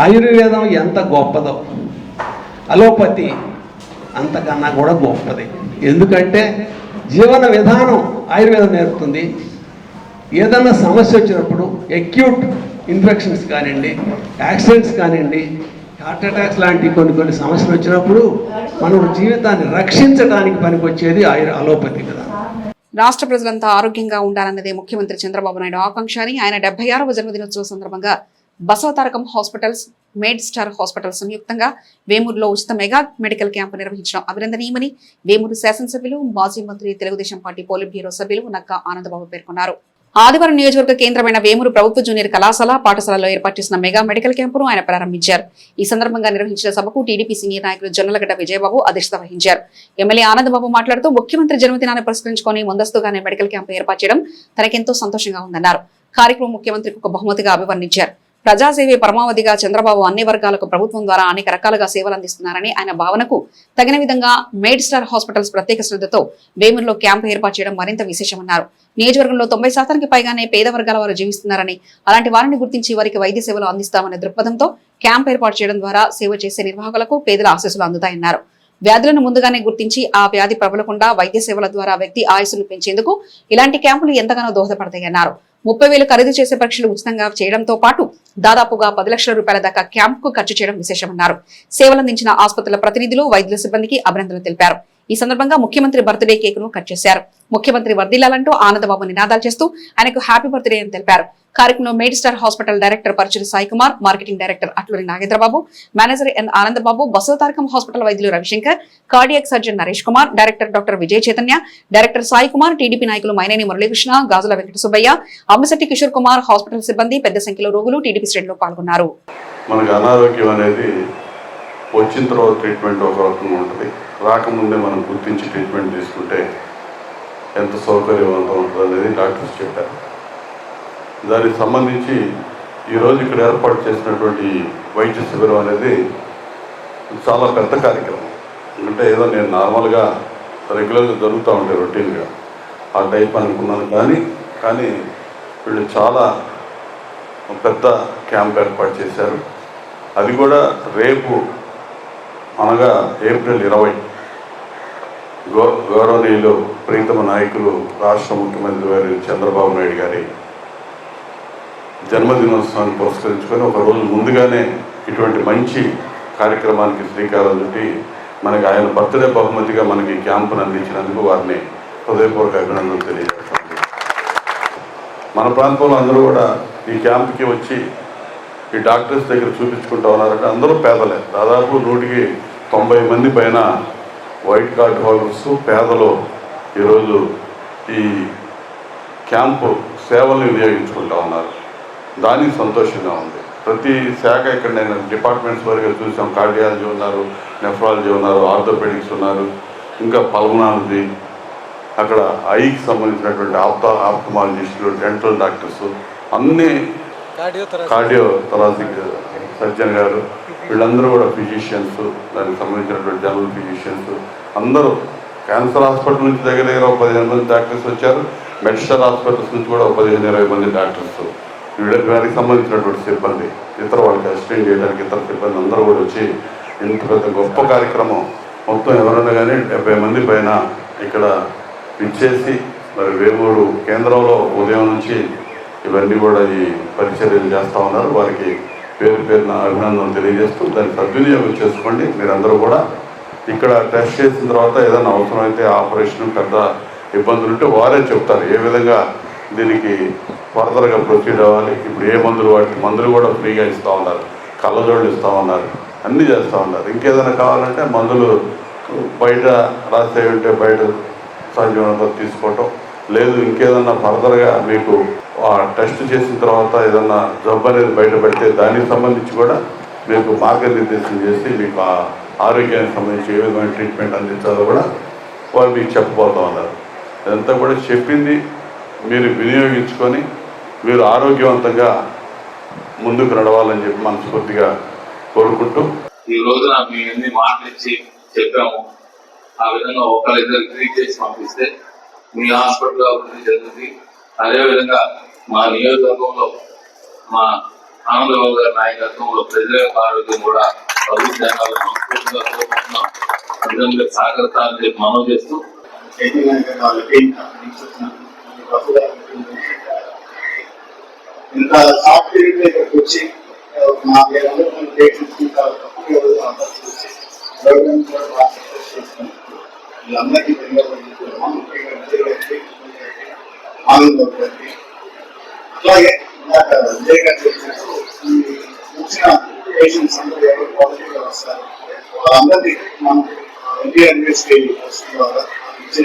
ఆయుర్వేదం ఎంత గొప్పదో అలోపతి అంతకన్నా కూడా గొప్పది. ఎందుకంటే జీవన విధానం ఆయుర్వేదం నేర్పుతుంది. ఏదన్నా సమస్య వచ్చినప్పుడు అక్యూట్ ఇన్ఫెక్షన్స్ కానివ్వండి, యాక్సిడెంట్స్ కానివ్వండి, హార్ట్ అటాక్స్ లాంటి కొన్ని సమస్యలు వచ్చినప్పుడు మనం జీవితాన్ని రక్షించడానికి పనికొచ్చేది అలోపతి కదా. రాష్ట్ర ప్రజలంతా ఆరోగ్యంగా ఉండాలన్నదే ముఖ్యమంత్రి చంద్రబాబు నాయుడు ఆకాంక్ష అని ఆయన 76వ జన్మదినోత్సవ సందర్భంగా Basavatarakam hospitals, made star hospitals సంయుక్తంగా వేమూరులో ఉచిత మెగా మెడికల్ క్యాంపు నిర్వహించడం అభినందనీయమని వేమూరు శాసనసభ్యులు, మాజీ మంత్రి, తెలుగుదేశం పార్టీ పోలిట్ బ్యూరో సభ్యులు నక్కా ఆనందబాబు పేర్కొన్నారు. ఆదివారం నియోజకవర్గ కేంద్రమైన వేమూరు ప్రభుత్వ జూనియర్ కళాశాల, పాఠశాలలో ఏర్పాటు చేసిన మెగా మెడికల్ క్యాంపును ఆయన ప్రారంభించారు. ఈ సందర్భంగా నిర్వహించిన సభకు టీడీపీ సీనియర్ నాయకులు జొన్నలగడ్డ విజయబాబు అధ్యక్షత వహించారు. ఎమ్మెల్యే ఆనందబాబు మాట్లాడుతూ ముఖ్యమంత్రి జన్మదినాన్ని పురస్కరించుకొని ముందస్తుగానే మెడికల్ క్యాంపు ఏర్పాటు చేయడం తనకెంతో సంతోషంగా ఉందన్నారు. కార్యక్రమం ముఖ్యమంత్రికి ఒక బహుమతిగా అభివర్ణించారు. ప్రజాసేవే పరమావధిగా చంద్రబాబు అన్ని వర్గాలకు ప్రభుత్వం ద్వారా అనేక రకాలుగా సేవలు అందిస్తున్నారని ఆయన భావనకు తగిన విధంగా మేడ్ స్టార్ హాస్పిటల్స్ ప్రత్యేక శ్రద్ధతో వేమూరులో క్యాంపు ఏర్పాటు చేయడం మరింత విశేషమన్నారు. నియోజకవర్గంలో 90% పైగానే పేద వర్గాల వారు జీవిస్తున్నారని, అలాంటి వారిని గుర్తించి వారికి వైద్య సేవలు అందిస్తామనే దృక్పథంతో క్యాంప్ ఏర్పాటు చేయడం ద్వారా సేవ చేసే నిర్వాహకులకు పేదల ఆశీస్సులు అందుతాయన్నారు. వ్యాధులను ముందుగానే గుర్తించి ఆ వ్యాధి ప్రబలకుండా వైద్య సేవల ద్వారా వ్యక్తి ఆయుస్సును పెంచేందుకు ఇలాంటి క్యాంపులు ఎంతగానో దోహదపడతాయన్నారు. 30,000 ఖరీదు చేసే పరీక్షలు ఉచితంగా చేయడంతో పాటు దాదాపుగా 10 లక్షల రూపాయల దాకా క్యాంపుకు ఖర్చు చేయడం విశేషమన్నారు. సేవలందించిన ఆసుపత్రుల ప్రతినిధులు, వైద్యుల సిబ్బందికి అభినందనలు తెలిపారు. ఈ సందర్భంగా ముఖ్యమంత్రి బర్త్డే కేక్ ను కట్ చేశారు. ముఖ్యమంత్రి వర్ధిల్లాలంటూ ఆనందబాబు నినాదాలు చేస్తూ ఆయనకు హ్యాపీ బర్త్డే అని తెలిపారు. కార్యక్రమంలో med star hospital director Paruchuri Sai Kumar, marketing director Atluri Nagendrababu, manager N Anandababu, Basavatarakam hospital వైద్యులు Ravishankar, cardiac surgeon Naresh Kumar, director doctor Vijay Chaitanya, director Sai Kumar, TDP నాయకులు మైనేని మురళీకృష్ణ, గాజుల వెంకట సుబ్బయ్య, అమ్మశెట్టి కిషోర్ కుమార్, హాస్పిటల్ సిబ్బంది, పెద్ద సంఖ్యలో రోగులు టీడీపీ శ్రేణులు పాల్గొన్నారు. మనకు అనారోగ్యం అనేది వచ్చిన తర్వాత ట్రీట్మెంట్ ఒక రకంగా ఉంటుంది. రాకముందే మనం గుర్తించి ట్రీట్మెంట్ తీసుకుంటే ఎంత సౌకర్యవంతం ఉంటుంది అనేది డాక్టర్స్ చెప్పారు. దానికి సంబంధించి ఈరోజు ఇక్కడ ఏర్పాటు చేసినటువంటి వైద్య శిబిరం అనేది చాలా పెద్ద కార్యక్రమం. అంటే ఏదో నేను నార్మల్గా రెగ్యులర్గా జరుగుతూ ఉంటాయి రొటీన్గా ఆ టైప్ అనుకున్నాను, కానీ వీళ్ళు చాలా పెద్ద క్యాంప్ ఏర్పాటు చేశారు. అది కూడా రేపు అనగా ఏప్రిల్ 20 గౌరవనీయులు ప్రీతమ నాయకులు రాష్ట్ర ముఖ్యమంత్రి గారు చంద్రబాబు నాయుడు గారి జన్మదినోత్సవాన్ని పురస్కరించుకొని ఒక రోజు ముందుగానే ఇటువంటి మంచి కార్యక్రమానికి శ్రీకారం చుట్టి మనకి ఆయన బర్త్డే బహుమతిగా మనకి క్యాంపును అందించినందుకు వారిని హృదయపూర్వక అభినందనలు తెలియజేస్తాం. మన ప్రాంతంలో అందరూ కూడా ఈ క్యాంప్కి వచ్చి ఈ డాక్టర్స్ దగ్గర చూపించుకుంటూ ఉన్నారంటే అందరూ పేదలే. దాదాపు 190 మంది పైన వైట్ కార్డ్ హోల్డర్స్ పేదలు ఈరోజు ఈ క్యాంపు సేవల్ని వినియోగించుకుంటూ ఉన్నారు. దానికి సంతోషంగా ఉంది. ప్రతి శాఖ ఇక్కడ నేను డిపార్ట్మెంట్స్ వరకు చూసాం. కార్డియాలజీ ఉన్నారు, నెఫ్రాలజీ ఉన్నారు, ఆర్థోపెడిక్స్ ఉన్నారు, ఇంకా పల్మనాలజీ, అక్కడ ఐకి సంబంధించినటువంటి ఆప్థమాలజిస్టులు, డెంటల్ డాక్టర్స్, అన్నీ కార్డియోథొరాసిక్ సర్జన్ గారు, వీళ్ళందరూ కూడా ఫిజిషియన్స్, దానికి సంబంధించినటువంటి జనరల్ ఫిజిషియన్స్ అందరూ. క్యాన్సర్ హాస్పిటల్ నుంచి దగ్గర 15 మంది డాక్టర్స్ వచ్చారు. మెడిసిన్ హాస్పిటల్స్ నుంచి కూడా 15-20 మంది డాక్టర్స్, వీళ్ళకి సంబంధించినటువంటి సిబ్బంది, ఇతర వాళ్ళకి అసిస్టెంట్ చేయడానికి ఇతర సిబ్బంది అందరూ కూడా వచ్చి ఇంత పెద్ద గొప్ప కార్యక్రమం. మొత్తం ఎవరైనా కానీ 70 మంది పైన ఇక్కడ ఇచ్చేసి మరి వేమూరు కేంద్రంలో ఉదయం నుంచి ఇవన్నీ కూడా ఈ పరిచర్యలు చేస్తూ ఉన్నారు. వారికి పేరున అభినందనలు తెలియజేస్తూ దాన్ని సద్వినియోగం చేసుకోండి. మీరందరూ కూడా ఇక్కడ టెస్ట్ చేసిన తర్వాత ఏదైనా అవసరమైతే ఆపరేషన్ పెద్ద ఇబ్బందులు ఉంటే వారే చెప్తారు ఏ విధంగా దీనికి ఫర్దర్గా ప్రొసీడ్ అవ్వాలి. ఇప్పుడు ఏ మందులు వాటికి మందులు కూడా ఫ్రీగా ఇస్తూ ఉన్నారు, కళ్ళజోళ్ళు ఇస్తూ ఉన్నారు, అన్నీ చేస్తూ ఉన్నారు. ఇంకేదైనా కావాలంటే మందులు బయట రాసే ఉంటే బయట సహజంగా తీసుకోవటం, లేదు ఇంకేదన్నా ఫర్దర్గా మీకు టెస్ట్ చేసిన తర్వాత ఏదన్నా జబ్బు అనేది బయటపడితే దానికి సంబంధించి కూడా మీకు మార్గనిర్దేశం చేసి మీకు ఆరోగ్యానికి సంబంధించి ఏ విధమైన ట్రీట్మెంట్ అందించాలో కూడా వారు మీకు చెప్పబోతూ ఉన్నారు. ఇదంతా కూడా చెప్పింది మీరు వినియోగించుకొని మీరు ఆరోగ్యవంతంగా ముందుకు నడవాలని చెప్పి మనస్ఫూర్తిగా కోరుకుంటూ ఈ రోజు నాకు మేము ఎన్ని మాటలు ఇచ్చి చెప్పాము ఆ విధంగా ఒకరిద్దరు ట్రీట్ చేసి పంపిస్తే మీ హాస్పిటల్ అభివృద్ధి చెందుతుంది. అదేవిధంగా మా నియోజకవర్గంలో మా ఆనందబాబు గారి నాయకత్వంలో ప్రజల యొక్క ఆరోగ్యం కూడా అభివృద్ధి చెందాలని మనస్ఫూర్తిగా కోరుకుంటున్నాం. అందులో సహకరిస్తారని చెప్పి మనవి చేస్తూ ఇంత సాఫ్ట్వేర్ ఇక్కడికి వచ్చి మా వీళ్ళందరికీ అట్లాగే విజయ్ గారు చెప్పినట్టు వచ్చిన పేషెంట్స్ అందరూ ఎవరు పాజిటివ్గా వస్తారు వాళ్ళందరికీ మనం ఎన్టీఆర్ యూనివర్సిటీ ద్వారా ఇచ్చే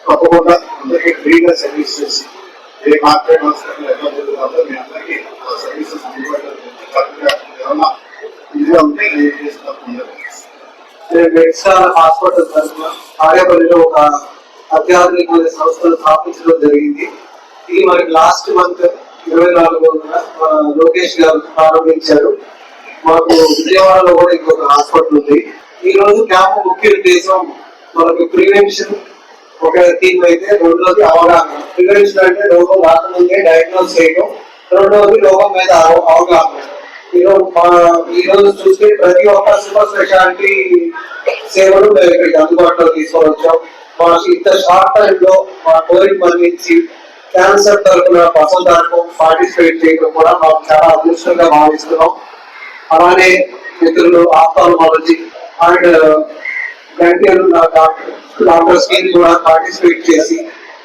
తప్పకుండా అందరికీ ఫ్రీగా సర్వీస్ చేసి ఏ కార్పొరేట్ హాస్పిటల్ ఎట్లా జరుగుతుందో మీ అందరికీ సర్వీసెస్ అందుబాటులో కరెక్ట్గా ఏమన్నా ఇదిగా ఉంటే నేను చేసి తప్పకుండా మెడిసినల్ హాస్పిటల్ తరఫున ఆర్యపల్లిలో ఒక అత్యాధునికమైన సంస్థను స్థాపించడం జరిగింది. ఇది మనకి లాస్ట్ మంత్ 24న లోకేష్ గారు ప్రారంభించారు. మాకు విజయవాడలో కూడా ఇంకొక హాస్పిటల్ ఉంది. ఈ రోజు క్యాంప్ ముఖ్య ఉద్దేశం మనకు ప్రివెన్షన్ ఒక థీమ్ అయితే, రెండోది అవగాహన. ప్రివెన్షన్ అంటే రోగం రాకముందే డయాగ్నోస్ చేయడం, రెండోది రోగం మీద అవగాహన. ఈ రోజు చూస్తే ప్రతి ఒక్క సూపర్ స్పెషాలిటీ సేవలు మేము ఇక్కడికి అందుబాటులో తీసుకొచ్చాం. మా ఇంత షార్ట్ టైం లో మా కోవిడ్ మరణించి క్యాన్సర్ తరఫున పసందానికి పార్టిసిపేట్ చేయడం కూడా మాకు చాలా అదృష్టంగా భావిస్తున్నాం. అలానే మిత్రులు ఆప్థాల్మాలజీ అండ్ డెంటల్ డాక్టర్స్ కూడా పార్టిసిపేట్ చేసి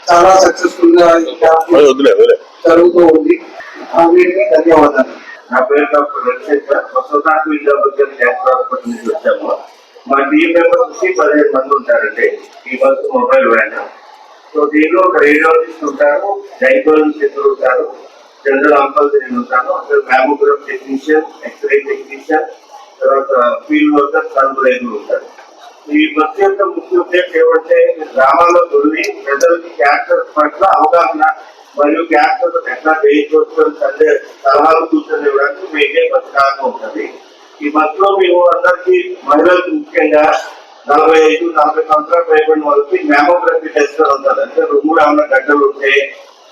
చాలా సక్సెస్ఫుల్ గా జరుగుతూ ఉంది. వీటికి ధన్యవాదాలు. నా పేరు డాక్టర్ రవిశేఖర్. ప్రస్తుతానికి విద్యార్థులు క్యాన్సర్ హాస్పిటల్ నుంచి వచ్చాము. మా టీం మెంబర్స్ 15 మంది ఉంటారండి. ఈ బస్సు మొబైల్ వ్యాన్. సో దీనిలో ఒక రేడియాలజిస్ట్ ఉంటారు, గైనకాలజిస్ట్ ఉంటారు, జనరల్ ఆంకాలజిస్ట్ ఉంటారు, అసలు మ్యామోగ్రాఫ్ టెక్నీషియన్, ఎక్స్రే టెక్నీషియన్, తర్వాత ఫీల్డ్ వర్కర్, సర్వరైజర్ ఉంటారు. ఈ బస్సు యొక్క ముఖ్య ఉద్దేశం ఏమంటే గ్రామాల్లో దొరికి ప్రజలకి క్యాన్సర్ పట్ల అవగాహన మరియు క్యాన్సర్ ఎట్లా వేయించవచ్చు అంటే సలహాలు సూచనలు ఇవ్వడానికి మెయిన్ బస్సు కారణం ఉంటుంది. ఈ బస్సులో మేము అందరికీ మహిళలకు ముఖ్యంగా 45-40 సంవత్సరాలు పైబడిన వాళ్ళకి మ్యామోగ్రఫీ టెస్ట్ ఉంటుంది. అంటే రొమ్ములో ఏమన్నా గడ్డలు ఉంటే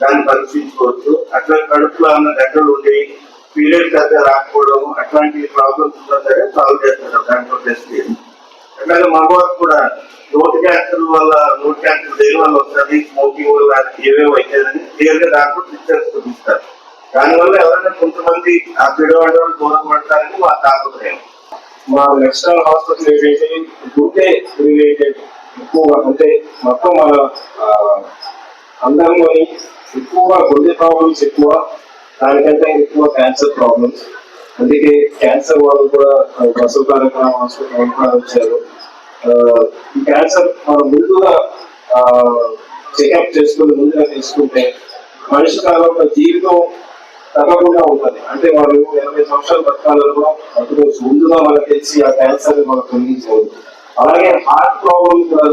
దాన్ని పరీక్షించుకోవచ్చు. అట్లా కడుపులో ఏమన్నా గడ్డలు ఉండి పీరియడ్ సరిగ్గా రాకపోవడం అట్లాంటి ప్రాబ్లమ్స్ ఉన్నా సరే సాల్వ్ చేస్తారు దాంట్లో టెస్ట్. అట్లాగే మగవారు కూడా నోటి క్యాన్సర్ వల్ల నోటి క్యాన్సర్ దేని వల్ల వస్తుంది, స్మోకింగ్ వల్ల ఏవేవి అవుతుందని క్లియర్ గా దాంట్లో పిక్చర్స్ చూపిస్తారు. దానివల్ల ఎవరైనా కొంతమంది ఆ పిడవాళ్ళు దూరం పడటానికి మా తాపత్రయం. మా నేషనల్ హాస్పిటల్ ఏదైతే గుండె రిలేటెడ్ ఎక్కువగా అంటే మొత్తం మన అందరిలోని ఎక్కువగా గుండె ప్రాబ్లమ్స్ ఎక్కువ, దానికంటే ఎక్కువ క్యాన్సర్ ప్రాబ్లమ్స్. అందుకే క్యాన్సర్ వాళ్ళు కూడా బసవ కార్యక్రమం హాస్పిటల్ వాళ్ళు కూడా వచ్చారు. ఈ క్యాన్సర్ మనం ముందుగా చెకప్ చేసుకుని ముందుగా తీసుకుంటే మనిషి కాలంలో జీవితం తగ్గకుండా ఉంటుంది. అంటే వాళ్ళు 80 సంవత్సరాలు బతకాలను కూడా బతకవచ్చు. ముందుగా మనకు తెలిసి ఆ క్యాన్సర్ మనం తొలగించవచ్చు. అలాగే హార్ట్ ప్రాబ్లమ్ కూడా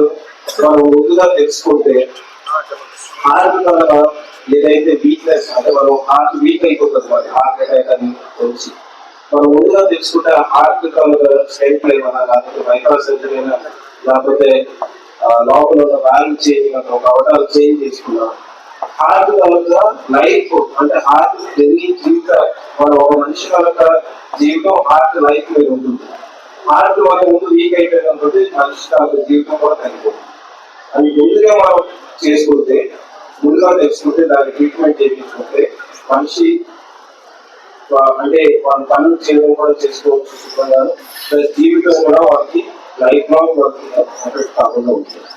మనం ముందుగా తెలుసుకుంటే హార్ట్ వల్ల ఏదైతే వీక్నెస్ అంటే మనం హార్ట్ వీక్ అయిపోతుంది, మరి హార్ట్ అటాక్ అని తెలిసి మనం ముందుగా తెలుసుకుంటే హార్ట్ స్టెంట్ అయినా లేకపోతే మైక్రో సర్జరీ అయినా లేకపోతే లోపల ఉన్న వాల్వ్ చేంజ్ ఒక అవటాలు చేంజ్ చేసుకున్నాం. హార్ట్ కనుక లైఫ్ అంటే హార్ట్ జీవిత మన ఒక మనిషి కనుక జీవితం హార్ట్ లైఫ్ మీద ఉంటుంది. హార్ట్ మన ముందు వీక్ అయిపోయినప్పుడు మనిషి జీవితం కూడా తగ్గిపోతుంది. అది ముందుగా మనం చేసుకుంటే ముందుగా తెలుసుకుంటే దాని ట్రీట్మెంట్ చేయించుకుంటే మనిషి అంటే వాళ్ళ పనులు చేయడం కూడా చేసుకోవచ్చు సుఖంగా, ప్లస్ జీవితం కూడా వాళ్ళకి లైఫ్ లాంగ్ వాళ్ళకి ఎఫెక్ట్ కాకుండా ఉంటుంది.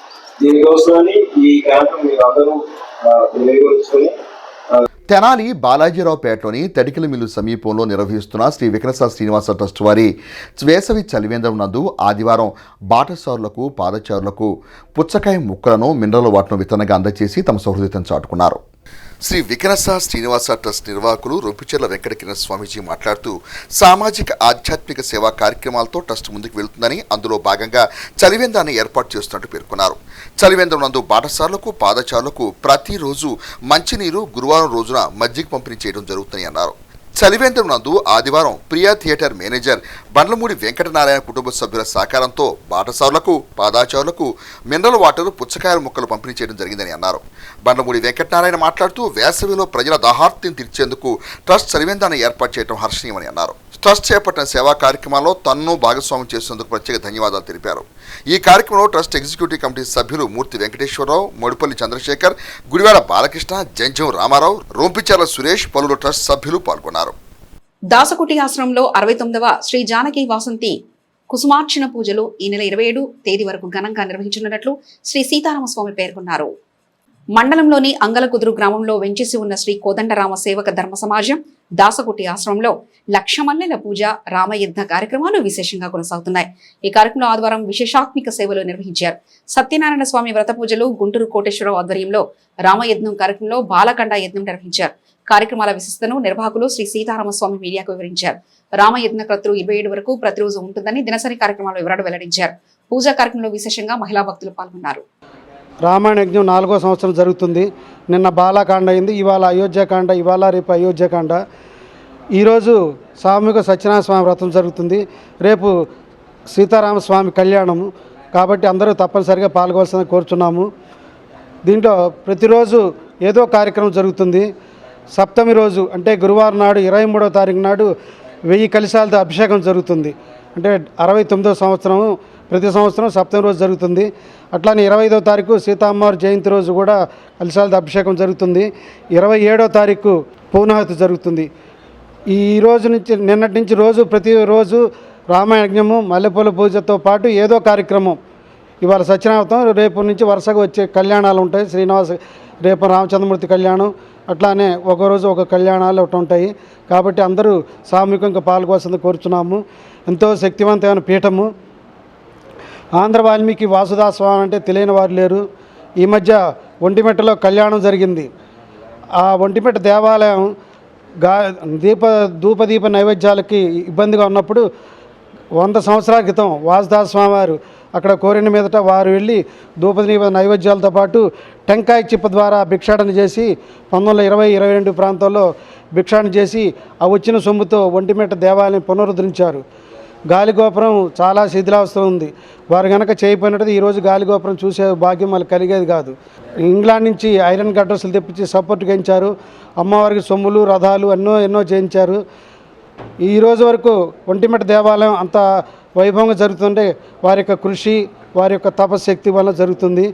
దీనికోసమని ఈ క్యాంప్ మీరు అందరూ వినియోగించుకొని తెనాలి బాలాజీరావుపేటలోని తడికిల మిల్లు సమీపంలో నిర్వహిస్తున్న శ్రీ వికనస శ్రీనివాస ట్రస్ట్ వారి వేసవి చలివేంద్రం నందు ఆదివారం బాటసారులకు పాదచారులకు పుచ్చకాయ ముక్కలను మినరల్ వాటర్ను వితరణగా అందజేసి తమ సౌహృదయతను చాటుకున్నారు. శ్రీ వికనస శ్రీనివాస ట్రస్ట్ నిర్వాహకులు రొంపిచెర్ల వెంకటకిరణ్ స్వామీజీ మాట్లాడుతూ సామాజిక ఆధ్యాత్మిక సేవా కార్యక్రమాలతో ట్రస్ట్ ముందుకు వెళుతుందని, అందులో భాగంగా చలివేంద్రాన్ని ఏర్పాటు చేస్తున్నట్టు పేర్కొన్నారు. చలివేంద్రం నందు బాటసారులకు పాదచారులకు ప్రతిరోజు మంచినీరు, గురువారం రోజున మజ్జిగ పంపిణీ చేయడం జరుగుతుందని అన్నారు. చలివేంద్రం నందు ఆదివారం ప్రియా థియేటర్ మేనేజర్ బండ్లమూడి వెంకటనారాయణ కుటుంబ సభ్యుల సహకారంతో బాటసారులకు పాదాచారులకు మినరల్ వాటర్, పుచ్చకాయల ముక్కలు పంపిణీ చేయడం జరిగిందని అన్నారు. బండ్లమూడి వెంకటనారాయణ మాట్లాడుతూ వేసవిలో ప్రజల దాహార్తిని తీర్చేందుకు ట్రస్ట్ చలివేంద్రాన్ని ఏర్పాటు చేయడం హర్షణీయమని అన్నారు. ట్రస్ట్ చేపట్టిన సేవా కార్యక్రమాల్లో తన్ను భాగస్వామ్యం చేసేందుకు ప్రత్యేక ధన్యవాదాలు తెలిపారు. ఈ కార్యక్రమంలో ట్రస్ట్ ఎగ్జిక్యూటివ్ కమిటీ సభ్యులు మూర్తి వెంకటేశ్వరరావు, మొడిపల్లి చంద్రశేఖర్, గుడివాడ బాలకృష్ణ, జంజం రామారావు, రొంపిచెర్ల సురేష్, పలువురు ట్రస్ట్ సభ్యులు పాల్గొన్నారు. దాసకుటి ఆశ్రమంలో 69వ శ్రీ జానకి వాసంతి కుసుమార్చన పూజలు ఈ నెల 27 తేదీ వరకు ఘనంగా నిర్వహించనున్నట్లు శ్రీ సీతారామస్వామి పేర్కొన్నారు. మండలంలోని అంగలకుదురు గ్రామంలో వెంచేసి ఉన్న శ్రీ కోదండరామ సేవక ధర్మ సమాజం దాసకుటి ఆశ్రమంలో లక్ష మల్లెల పూజ, రామయజ్ఞ కార్యక్రమాలు విశేషంగా కొనసాగుతున్నాయి. ఈ కార్యక్రమంలో ఆదివారం విశేషాత్మిక సేవలు నిర్వహించారు. సత్యనారాయణ స్వామి వ్రత పూజలు, గుంటూరు కోటేశ్వరరావు ఆధ్వర్యంలో రామయజ్ఞం కార్యక్రమంలో బాలకండ యజ్ఞం నిర్వహించారు. కార్యక్రమాల విశిష్టతను నిర్వాహకులు శ్రీ సీతారామస్వామి మీడియాకు వివరించారు. రామయజ్ఞ క్రతువు 27 వరకు ప్రతిరోజు ఉంటుందని దినసరి కార్యక్రమాల వివరాలు వెల్లడించారు. పూజా కార్యక్రమంలో విశేషంగా మహిళా భక్తులు పాల్గొన్నారు. రామాయణ యజ్ఞం 4వ సంవత్సరం జరుగుతుంది. నిన్న బాలకాండ అయింది, ఇవాళ అయోధ్యకాండ, ఇవాళ రేపు అయోధ్యకాండ. ఈరోజు సామూహిక సత్యనారాయణ స్వామి వ్రతం జరుగుతుంది. రేపు సీతారామస్వామి కళ్యాణం కాబట్టి అందరూ తప్పనిసరిగా పాల్గొవాల్సిందని కోరుచున్నాము. దీంట్లో ప్రతిరోజు ఏదో కార్యక్రమం జరుగుతుంది. సప్తమి రోజు అంటే గురువారం నాడు 23వ తారీఖు నాడు 1000 కలశాలతో అభిషేకం జరుగుతుంది. అంటే 69వ సంవత్సరం ప్రతి సంవత్సరం సప్తమి రోజు జరుగుతుంది. అట్లానే 25వ తారీఖు సీతామ్మవారి జయంతి రోజు కూడా కలశాలతో అభిషేకం జరుగుతుంది. 27వ తారీఖు పూర్ణాహుతి జరుగుతుంది. ఈ రోజు నుంచి నిన్నటి నుంచి ప్రతిరోజు రామయజ్ఞము, మల్లెపూల పూజతో పాటు ఏదో కార్యక్రమం. ఇవాళ సత్యనారాయణ, రేపు నుంచి వరుసగా వచ్చే కళ్యాణాలు ఉంటాయి. శ్రీనివాస, రేపు రామచంద్రమూర్తి కళ్యాణం, అట్లానే ఒకరోజు ఒక కళ్యాణాలు ఒకటి ఉంటాయి. కాబట్టి అందరూ సామూహికంగా పాల్గొవాల్సింది కోరుచున్నాము. ఎంతో శక్తివంతమైన పీఠము. ఆంధ్ర వాల్మీకి వాసుదాస్వామి అంటే తెలియని వారు లేరు. ఈ మధ్య ఒంటిమిట్టలో కళ్యాణం జరిగింది. ఆ ఒంటిమిట్ట దేవాలయం ధూపదీప నైవేద్యాలకి ఇబ్బందిగా ఉన్నప్పుడు 100 సంవత్సరాల క్రితం వాసుదాస్వామి వారు అక్కడ కోరిన మీదట వారు వెళ్ళి ధూపదీప నైవేద్యాలతో పాటు టెంకాయ చిప్ప ద్వారా భిక్షాటన చేసి 1920-22 ప్రాంతాల్లో భిక్షాటన చేసి ఆ వచ్చిన సొమ్ముతో ఒంటిమిట్ట దేవాలయం పునరుద్ధరించారు. గాలిగోపురం చాలా శిథిలావస్థలో ఉంది. వారు కనుక చేయకపోయినట్టు ఈరోజు గాలిగోపురం చూసే భాగ్యం వాళ్ళకి కలిగేది కాదు. ఇంగ్లాండ్ నుంచి ఐరన్ గడ్డర్స్లు తెప్పించి సపోర్ట్గా ఇచ్చారు. అమ్మవారికి సొమ్ములు రథాలు ఎన్నో చేయించారు. ఈ రోజు వరకు ఒంటిమిట్ట దేవాలయం అంత వైభవంగా జరుగుతుంటే వారి యొక్క కృషి, వారి యొక్క తపశక్తి వల్ల జరుగుతుంది.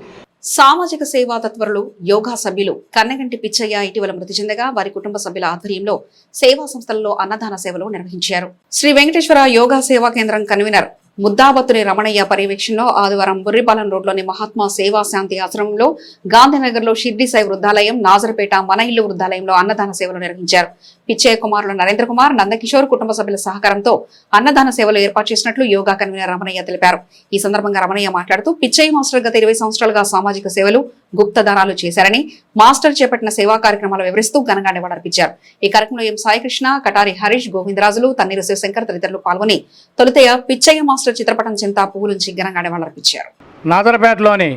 సామాజిక సేవా తత్పరులు యోగా సభ్యులు కన్నగంటి పిచ్చయ్య ఇటీవల మృతి చెందగా వారి కుటుంబ సభ్యుల ఆధ్వర్యంలో సేవా సంస్థలలో అన్నదాన సేవలు నిర్వహించారు. శ్రీ వెంకటేశ్వర యోగా సేవా కేంద్రం కన్వీనర్ ముద్దాబత్తుని రమణయ్య పర్యవేక్షణలో ఆదివారం బుర్రిపాలెం రోడ్లోని మహాత్మా సేవా శాంతి ఆశ్రమంలో, గాంధీనగర్లో షిర్డీ సాయి వృద్ధాలయం, నాజరపేట మన ఇల్లు వృద్ధాలయంలో అన్నదాన సేవలు నిర్వహించారు. పిచ్చయ్య కుమారులు నరేంద్ర కుమార్, నందకిషోర్ కుటుంబ సభ్యుల సహకారంతో అన్నదాన సేవలు ఏర్పాటు చేసినట్లు యోగా కన్వీనర్ రమణయ్య తెలిపారు. ఈ సందర్భంగా రమణయ్య మాట్లాడుతూ పిచ్చయ్య మాస్టర్ గత 20 సంవత్సరాలుగా సామాజిక సేవలు, గుప్త దానాలు చేశారని, మాస్టర్ చేపట్టిన సేవా కార్యక్రమాలు వివరిస్తూ ఘనంగా నివాళులర్పించారు. ఈ కార్యక్రమంలో ఎం సాయికృష్ణ, కటారి హరీష్, గోవిందరాజులు, తన్నీరు శివశంకర్ తదితరులు పాల్గొని తొలుతయ పిచ్చయ్య మాస్టర్ చిత్రపటం చెంత పువ్వులుంచి ఘనంగా నివాళులర్పించారు. నాదరపేటలోని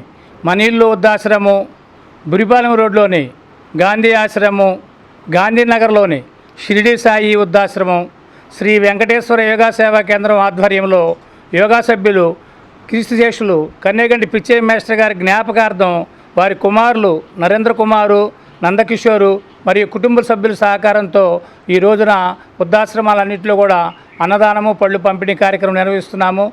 మనీళ్ళు వృద్ధాశ్రమం, బురిపాలెం రోడ్లోని గాంధీ ఆశ్రమం, గాంధీనగర్లోని షిరిడి సాయి వృద్ధాశ్రమం, శ్రీ వెంకటేశ్వర యోగా సేవా కేంద్రం ఆధ్వర్యంలో యోగా సభ్యులు క్రీస్తుశేషులు కన్నేగంటి పిచ్చయ్య మాస్టర్ గారి జ్ఞాపకార్థం వారి కుమారులు నరేంద్ర కుమారు, నందకిషోరు మరియు కుటుంబ సభ్యుల సహకారంతో ఈ రోజున వృద్ధాశ్రమాలన్నింటిలో కూడా అన్నదానము, పళ్ళు పంపిణీ కార్యక్రమం నిర్వహిస్తున్నాము.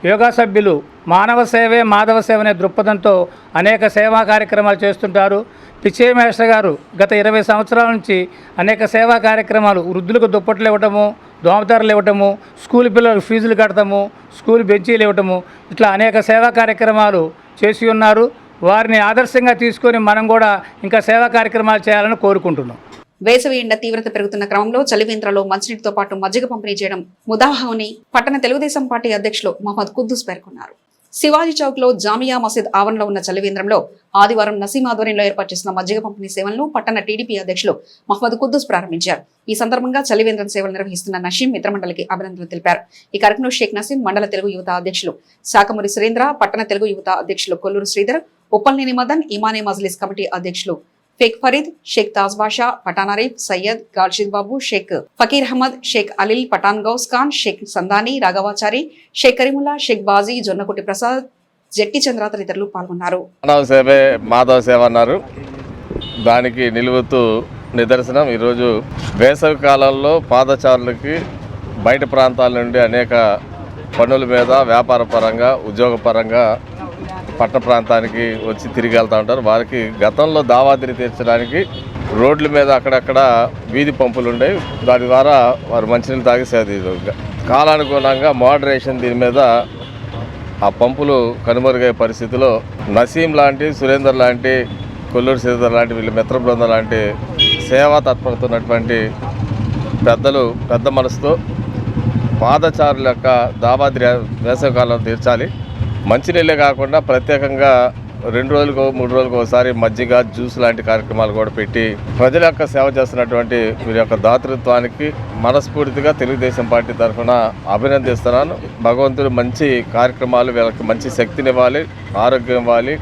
యోగా సభ్యులు మానవ సేవే మాధవ సేవ అనే దృక్పథంతో అనేక సేవా కార్యక్రమాలు చేస్తుంటారు. పిచ్చయ్య మాస్టర్ గారు గత 20 సంవత్సరాల నుంచి అనేక సేవా కార్యక్రమాలు, వృద్ధులకు దుప్పట్లు ఇవ్వటము, దోమతెరలు ఇవ్వటము, స్కూల్ పిల్లలకు ఫీజులు కడతాము, స్కూల్ బెంచీలు ఇవ్వటము, ఇట్లా అనేక సేవా కార్యక్రమాలు చేసి ఉన్నారు. వారిని ఆదర్శంగా తీసుకొని మనం కూడా ఇంకా సేవా కార్యక్రమాలు చేయాలని కోరుకుంటున్నాం. వేసవి ఎండ తీవ్రత పెరుగుతున్న క్రమంలో చలివేంద్రలో మంచినీటితో పాటు మజ్జిగ పంపిణీ చేయడం ముదాహని పట్టణ తెలుగుదేశం పార్టీ అధ్యక్షులు మహమ్మద్ కుద్దూస్ పేర్కొన్నారు. శివాజీ చౌక్ లో జామియా మసీద్ ఆవరణలో ఉన్న చలివేంద్రంలో ఆదివారం నసీం ఆధ్వర్యంలో ఏర్పాటు చేసిన మజ్జిగ పంపిణీ సేవలను పట్టణ టీడీపీ అధ్యక్షులు మహమ్మద్ కుద్దూస్ ప్రారంభించారు. ఈ సందర్భంగా చలివేంద్రం సేవలు నిర్వహిస్తున్న నసీం మిత్రమండలికి అభినందనలు తెలిపారు. ఈ కార్యక్రమంలో షేక్ నసీం, మండల తెలుగు యువత అధ్యక్షులు శాఖమూరి సురేంద్ర, పట్టణ తెలుగు యువత అధ్యక్షులు కొల్లూరు శ్రీధర్, ఉప్పల్నేని మదన్, ఇమానే మజ్లిస్ కమిటీ అధ్యక్షులు ఫేక్ ఫరీద్, షేక్ తాజ్ బాషా, పఠాన్ అరీఫ్, సయ్యద్, గార్షిద్ బాబు, షేక్ ఫకీర్ అహ్మద్, షేక్ అలిల్, పఠాన్ గౌస్ ఖాన్, షేక్ సందాని, రాఘవాచారి, షేక్ కరీముల్లా, షేక్ బాజీ, జొన్నకుటి ప్రసాద్, జట్టి చంద్ర తదితరులు పాల్గొన్నారు. మానవ సేవే మాధవ సేవ అన్నారు. దానికి నిలువుతూ నిదర్శనం ఈరోజు వేసవి కాలంలో పాదచారులకి బయట ప్రాంతాల నుండి అనేక పనుల మీద వ్యాపార పరంగా, ఉద్యోగ పరంగా పట్టణ ప్రాంతానికి వచ్చి తిరిగి వెళ్తూ ఉంటారు. వారికి గతంలో దావాదిరి తీర్చడానికి రోడ్ల మీద అక్కడక్కడ వీధి పంపులు ఉండేవి. దాని ద్వారా వారు మంచినీళ్ళు తాగి సేద కాలానుగుణంగా మోడరేషన్ దీని మీద ఆ పంపులు కనుమరుగయ్యే పరిస్థితిలో నసీం లాంటి, సురేందర్ లాంటి, కొల్లూరు శ్రీధర్ లాంటి వీళ్ళ మిత్ర బృందం లాంటి సేవా తత్పరుతున్నటువంటి పెద్దలు పెద్ద మనసుతో పాదచారుల యొక్క దావాదిరి వేసవికాలం తీర్చాలి. మంచినీళ్ళే కాకుండా ప్రత్యేకంగా 2 రోజులకు 3 రోజులకు ఒకసారి మజ్జిగ, జ్యూస్ లాంటి కార్యక్రమాలు కూడా పెట్టి ప్రజల యొక్క సేవ చేస్తున్నటువంటి వీరి యొక్క దాతృత్వానికి మనస్ఫూర్తిగా తెలుగుదేశం పార్టీ తరఫున అభినందిస్తున్నాను. భగవంతుడు మంచి కార్యక్రమాలు వీళ్ళకి మంచి శక్తినివ్వాలి, ఆరోగ్యం ఇవ్వాలి,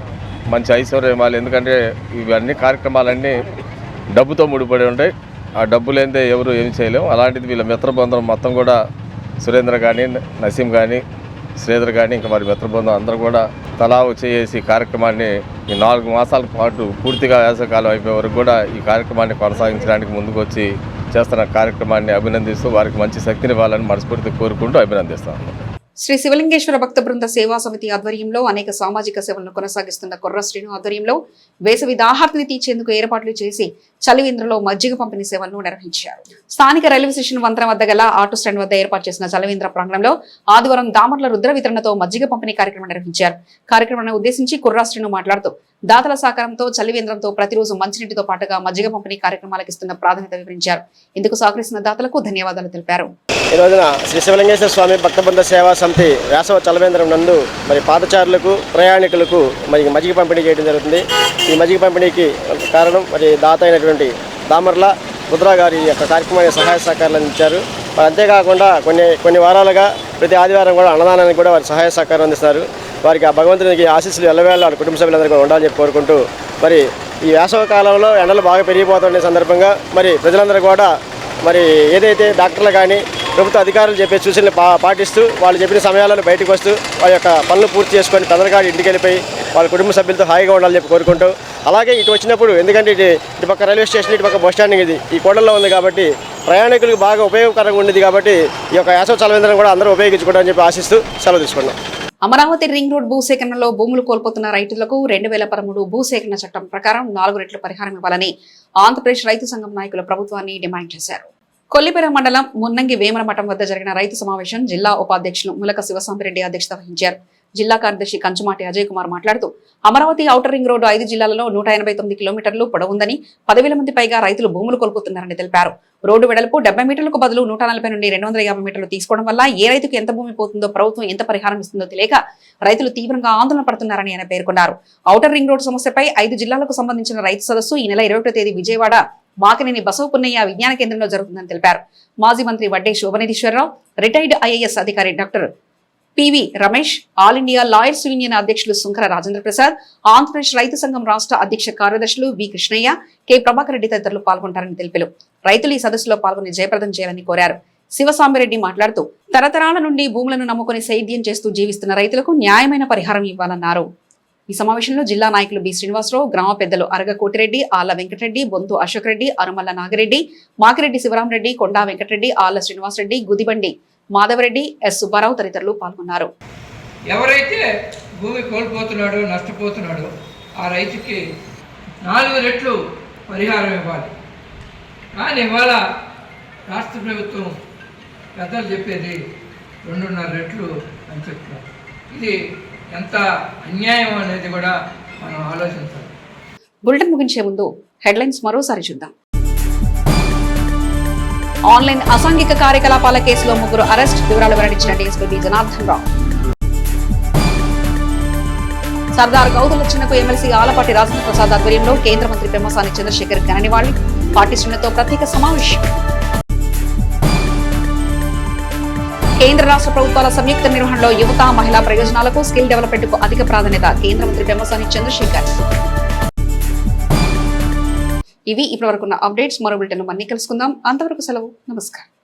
మంచి ఐశ్వర్యం ఇవ్వాలి. ఎందుకంటే ఇవన్నీ కార్యక్రమాలన్నీ డబ్బుతో ముడిపడి ఉంటాయి. ఆ డబ్బు లేనిదే ఎవరు ఏమి చేయలేము. అలాంటిది వీళ్ళ మిత్రబృందం మొత్తం కూడా సురేంద్ర కానీ, నసీం కానీ, శ్రీధర్ కానీ ఇంకా వారి మిత్రబృందం అందరూ కూడా తలా వచ్చేసి కార్యక్రమాన్ని ఈ 4 మాసాల పాటు పూర్తిగా వేసవికాలం అయిపోయే వరకు కూడా ఈ కార్యక్రమాన్ని కొనసాగించడానికి ముందుకు వచ్చి చేస్తున్న కార్యక్రమాన్ని అభినందిస్తూ వారికి మంచి శక్తిని ఇవ్వాలని మనస్ఫూర్తిగా కోరుకుంటూ అభినందిస్తాను. శ్రీ శివలింగేశ్వర భక్త బృంద సేవా సమితి ఆధ్వర్యంలో అనేక సామాజిక సేవలను కొనసాగిస్తున్న కొర్ర శ్రీను ఆధ్వర్యంలో వేసవి దాహార్తిని తీర్చేందుకు ఏర్పాట్లు చేసి చలివేంద్రలో మజ్జిగ పంపిణీ సేవలను నిర్వహించారు. స్థానిక రైల్వే స్టేషన్ వంతెన వద్ద గల ఆటో స్టాండ్ వద్ద ఏర్పాటు చేసిన చలివేంద్ర ప్రాంగణంలో ఆదివారం దామర్ల రుద్ర వితరణతో మజ్జిగ పంపిణీ కార్యక్రమం నిర్వహించారు. కార్యక్రమాన్ని ఉద్దేశించి కొర్ర శ్రీను మాట్లాడుతూ దాతల సహకారంతో చలివేంద్రంతో ప్రతిరోజు మంచినీటితో పాటుగా మజ్జిగ పంపిణీ కార్యక్రమాలకు ఇస్తున్న ప్రాధాన్యత వివరించారు. ఇందుకు సహకరిస్తున్న దాతలకు ధన్యవాదాలు తెలిపారు. ఈ రోజున శ్రీ శివలింగేశ్వర స్వామి భక్త బృంద సేవా సమితి వేసవ చలవేంద్రం నందు మరి పాదచారులకు, ప్రయాణికులకు మరి మజ్జిగ పంపిణీ చేయడం జరుగుతుంది. ఈ మజ్జిగ పంపిణీకి కారణం మరి దాత అయినటువంటి దామర్ల రుద్ర గారి యొక్క కార్యక్రమానికి సహాయ సహకారాలు అందించారు. మరి అంతేకాకుండా కొన్ని వారాలుగా ప్రతి ఆదివారం కూడా అన్నదానానికి కూడా వారి సహాయ సహకారం అందిస్తారు. వారికి ఆ భగవంతునికి ఆశీస్సులు ఎల్లవేళ వాళ్ళ కుటుంబ సభ్యులందరికీ ఉండాలని చెప్పి కోరుకుంటూ మరి ఈ వేసవ కాలంలో ఎండలు బాగా పెరిగిపోతుండే సందర్భంగా మరి ప్రజలందరూ కూడా మరి ఏదైతే డాక్టర్లు కానీ ప్రభుత్వ అధికారులు చెప్పే సూచనలు పాటిస్తూ వాళ్ళు చెప్పిన సమయాలలో బయటకు వస్తూ వాళ్ళ యొక్క పనులు పూర్తి చేసుకొని పెద్దలగాడి ఇంటికి వెళ్ళిపోయి వాళ్ళ కుటుంబ సభ్యులతో హాయిగా ఉండాలని చెప్పి కోరుకుంటూ అలాగే ఇటు వచ్చినప్పుడు ఎందుకంటే ఇటుపక్క రైల్వే స్టేషన్ ఇటుపక్క బస్ స్టాండింగ్ ఇది ఈ కోడల్లో ఉంది కాబట్టి ప్రయాణికులకు బాగా ఉపయోగకరంగా ఉండేది కాబట్టి ఈ యొక్క వేసవ చలవేంద్రం కూడా అందరూ ఉపయోగించుకోవడానికి చెప్పి ఆశిస్తూ సెలవు తీసుకున్నాం. అమరావతి రింగ్ రోడ్ భూసేకరణలో భూములు కోల్పోతున్న రైతులకు 2013 భూసేకరణ చట్టం ప్రకారం 4 రెట్లు పరిహారం ఇవ్వాలని ఆంధ్రప్రదేశ్ రైతు సంఘం నాయకులు ప్రభుత్వాన్ని డిమాండ్ చేశారు. కొల్లిపేర మండలం మున్నంగి వేమనమఠం వద్ద జరిగిన రైతు సమావేశం జిల్లా ఉపాధ్యక్షులు ములక శివసాంబిరెడ్డి అధ్యక్షత వహించారు. జిల్లా కార్యదర్శి కంచుమాటి అజయ్ కుమార్ మాట్లాడుతూ అమరావతి ఔటర్ రింగ్ రోడ్డు 5 జిల్లాలలో 189 కిలోమీటర్లు పొడవుందని 10,000 మంది పైగా రైతులు భూములు కోల్పోతున్నారని తెలిపారు. రోడ్డు వెడల్పు 70 మీటర్లకు బదులు 140 నుండి 250 మీటర్లు తీసుకోవడం వల్ల ఏ రైతుకు ఎంత భూమి పోతుందో ప్రభుత్వం ఎంత పరిహారం ఇస్తుందో తెలియక రైతులు తీవ్రంగా ఆందోళన పడుతున్నారని ఆయన పేర్కొన్నారు. ఔటర్ రింగ్ రోడ్డు సమస్యపై 5 జిల్లాలకు సంబంధించిన రైతు సదస్సు ఈ నెల 21వ తేదీ విజయవాడ మాకినేని బసవపున్నయ్య విజ్ఞాన కేంద్రంలో జరుగుతుందని తెలిపారు. మాజీ మంత్రి వడ్డే శోభనిధీశ్వరరావు, రిటైర్డ్ ఐఏఎస్ అధికారి doctor PV Ramesh, all India lawyers union అధ్యక్షులు సుంకర రాజేంద్ర ప్రసాద్, ఆంధ్రప్రదేశ్ రైతు సంఘం రాష్ట్ర అధ్యక్ష కార్యదర్శులు వి కృష్ణయ్య, కె ప్రభాకర్ రెడ్డి తదితరులు పాల్గొంటారని తెలిపారు. రైతులు ఈ సదస్సులో పాల్గొని జయప్రదం చేయాలని కోరారు. శివసాంబిరెడ్డి మాట్లాడుతూ తరతరాల నుండి భూములను నమ్ముకుని సేద్యం చేస్తూ జీవిస్తున్న రైతులకు న్యాయమైన పరిహారం ఇవ్వాలన్నారు. ఈ సమావేశంలో జిల్లా నాయకులు బి శ్రీనివాసరావు, గ్రామ పెద్దలు అరగ కోటిరెడ్డి, ఆళ్ల వెంకటరెడ్డి, బొంతు అశోక్ రెడ్డి, అరుమల్ల నాగిరెడ్డి, మాకిరెడ్డి శివరామరెడ్డి, కొండా వెంకటరెడ్డి, ఆళ్ల శ్రీనివాసరెడ్డి, గుదిబండి మాధవరెడ్డి, ఎస్ సుబ్బారావు తదితరులు పాల్గొన్నారు. ఎవరైతే భూమి కోల్పోతున్నాడో నష్టపోతున్నాడో ఆ రైతుకి 4 రెట్లు పరిహారం ఇవ్వాలి. కానీ ఇవాళ రాష్ట్ర ప్రభుత్వం పెద్దలు చెప్పేది 2.5 రెట్లు అని చెప్తున్నారు. ఇది ఎంత అన్యాయం అనేది కూడా మనం ఆలోచించాలి. బులెటిన్ ముగించే ముందు హెడ్లైన్స్ మరోసారి చూద్దాం. ఆన్లైన్ అసాంఘిక కార్యకలాపాల కేసులో 3 అరెస్ట్, వివరాలు వెల్లడించిన DSP B Janardhan Rao. Sardar గౌదుల చిన్నకు MLC Alapati Rajendra Prasad ఆధ్వర్యంలో కేంద్ర మంత్రి పెమ్మసాని చంద్రశేఖర్ ఘన నివాళి, పార్టీ శ్రేణులతో ప్రత్యేక సమావేశం. కేంద్ర రాష్ట్ర ప్రభుత్వాల సంయుక్త నిర్వహణలో యువత, మహిళా ప్రయోజనాలకు, స్కిల్ డెవలప్మెంట్ కు అధిక ప్రాధాన్యత, కేంద్ర మంత్రి పెమ్మసాని చంద్రశేఖర్. ఇవి ఇప్పటివరకున్న అప్డేట్స్. మరో బులెటిన్ మళ్ళీ కలుసుకుందాం. అంతవరకు సెలవు. నమస్కారం.